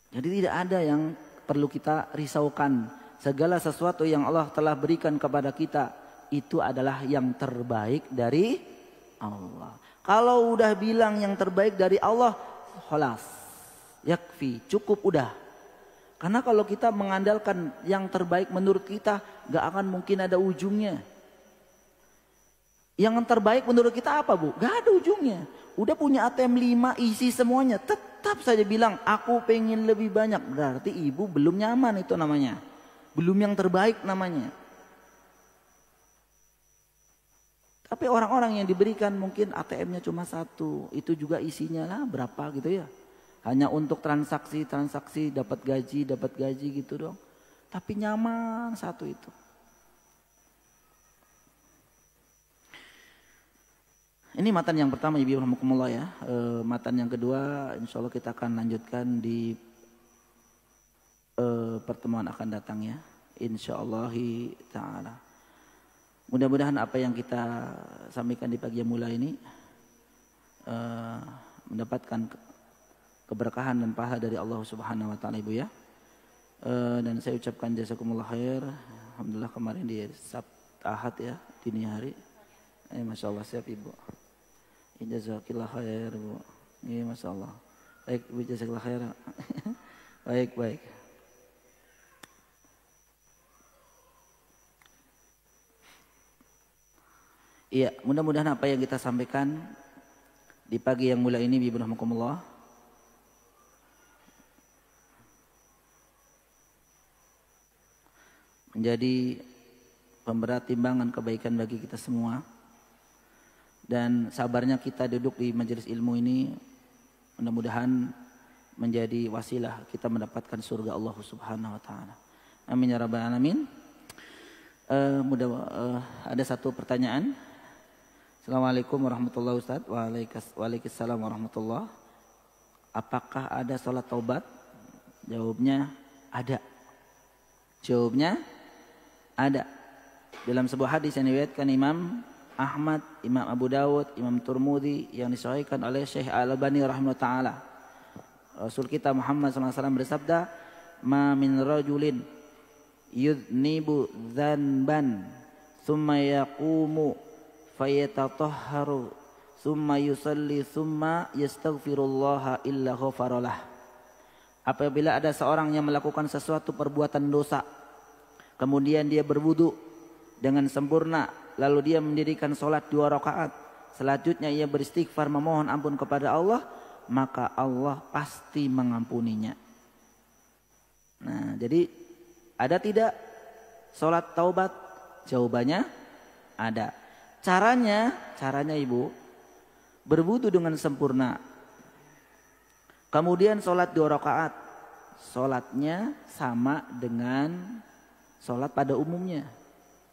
Jadi tidak ada yang perlu kita risaukan. Segala sesuatu yang Allah telah berikan kepada kita itu adalah yang terbaik dari Allah. Kalau udah bilang yang terbaik dari Allah, khalas, yakfi, cukup udah. Karena kalau kita mengandalkan yang terbaik menurut kita, gak akan mungkin ada ujungnya. Yang terbaik menurut kita apa Bu? Gak ada ujungnya. Udah punya ATM 5 isi semuanya, tetap saja bilang aku pengen lebih banyak. Berarti Ibu belum nyaman itu namanya. Belum yang terbaik namanya. Tapi orang-orang yang diberikan mungkin ATM-nya cuma 1. Itu juga isinya lah berapa gitu ya. Hanya untuk transaksi dapat gaji gitu dong. Tapi nyaman 1 itu. Ini matan yang pertama Ibu rahimakumullah ya. Matan yang kedua insya Allah kita akan lanjutkan di pertemuan akan datang ya. Insya Allah ta'ala. Mudah-mudahan apa yang kita sampaikan di pagi yang mulai ini mendapatkan keberkahan dan pahala dari Allah Subhanahu wa taala Ibu ya. Dan saya ucapkan jazakumullah khair. Alhamdulillah kemarin di Sabtu Ahad ya, dini hari. Masya Allah, siap Ibu. Jazakillah khair Bu. Iya, Masya Allah. Baik Ibu, jazakillah khair. Baik. Iya, mudah-mudahan apa yang kita sampaikan di pagi yang mulia ini bismillahirrahmanirrahim menjadi pemberat timbangan kebaikan bagi kita semua. Dan sabarnya kita duduk di majelis ilmu ini mudah-mudahan menjadi wasilah kita mendapatkan surga Allah Subhanahu wa taala. Amin ya rabbal alamin. Ada satu pertanyaan. Assalamualaikum warahmatullahi wabarakatuh. Waalaikumsalam warahmatullahi. Apakah ada sholat taubat? Jawabnya ada. Ada. Dalam sebuah hadis yang diriwayatkan Imam Ahmad, Imam Abu Dawud, Imam Turmudi yang disahihkan oleh Syekh Al-Albani rahimahullah ta'ala. Rasul kita Muhammad SAW bersabda, "Ma min rajulin yudnibu dzanban thumma yaqumu fayatatahharu thumma yusalli thumma yastaghfirullaha illa ghafaralah." Apabila ada seorang yang melakukan sesuatu perbuatan dosa, kemudian dia berwudu dengan sempurna, lalu dia mendirikan sholat 2 rakaat, selanjutnya ia beristighfar memohon ampun kepada Allah, maka Allah pasti mengampuninya. Nah, jadi ada tidak sholat taubat? Jawabannya ada. Caranya Ibu, berwudu dengan sempurna, kemudian sholat 2 rakaat, sholatnya sama dengan sholat pada umumnya,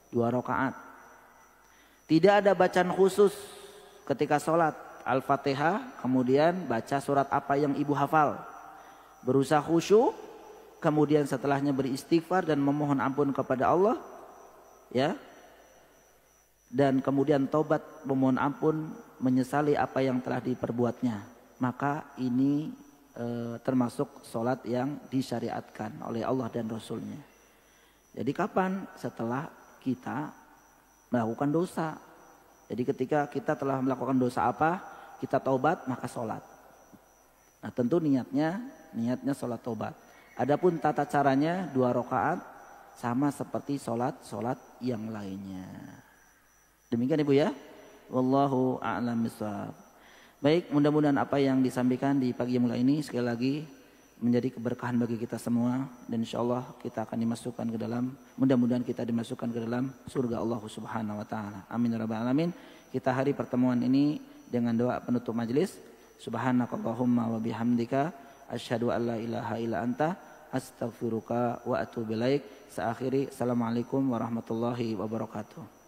2 rakaat. Tidak ada bacaan khusus ketika sholat. Al-Fatihah, kemudian baca surat apa yang Ibu hafal. Berusaha khusyuk, kemudian setelahnya beristighfar dan memohon ampun kepada Allah. Ya. Dan kemudian taubat, memohon ampun, menyesali apa yang telah diperbuatnya. Maka ini termasuk sholat yang disyariatkan oleh Allah dan Rasulnya. Jadi kapan? Setelah kita melakukan dosa. Jadi ketika kita telah melakukan dosa apa, kita taubat, maka sholat. Nah tentu niatnya sholat taubat. Adapun tata caranya 2 rakaat sama seperti sholat yang lainnya. Demikian Ibu ya. Wallahu a'lam bishawab. Baik, mudah-mudahan apa yang disampaikan di pagi yang mulia ini sekali lagi menjadi keberkahan bagi kita semua, dan insyaallah kita akan dimasukkan ke dalam, mudah-mudahan kita dimasukkan ke dalam surga Allah Subhanahu wa taala. Amin ya rabbal alamin. Kita hari pertemuan ini dengan doa penutup majelis. Subhanakallahumma wa bihamdika asyhadu an la ilaha illa anta astaghfiruka wa atubu ilaik. Assalamualaikum warahmatullahi wabarakatuh.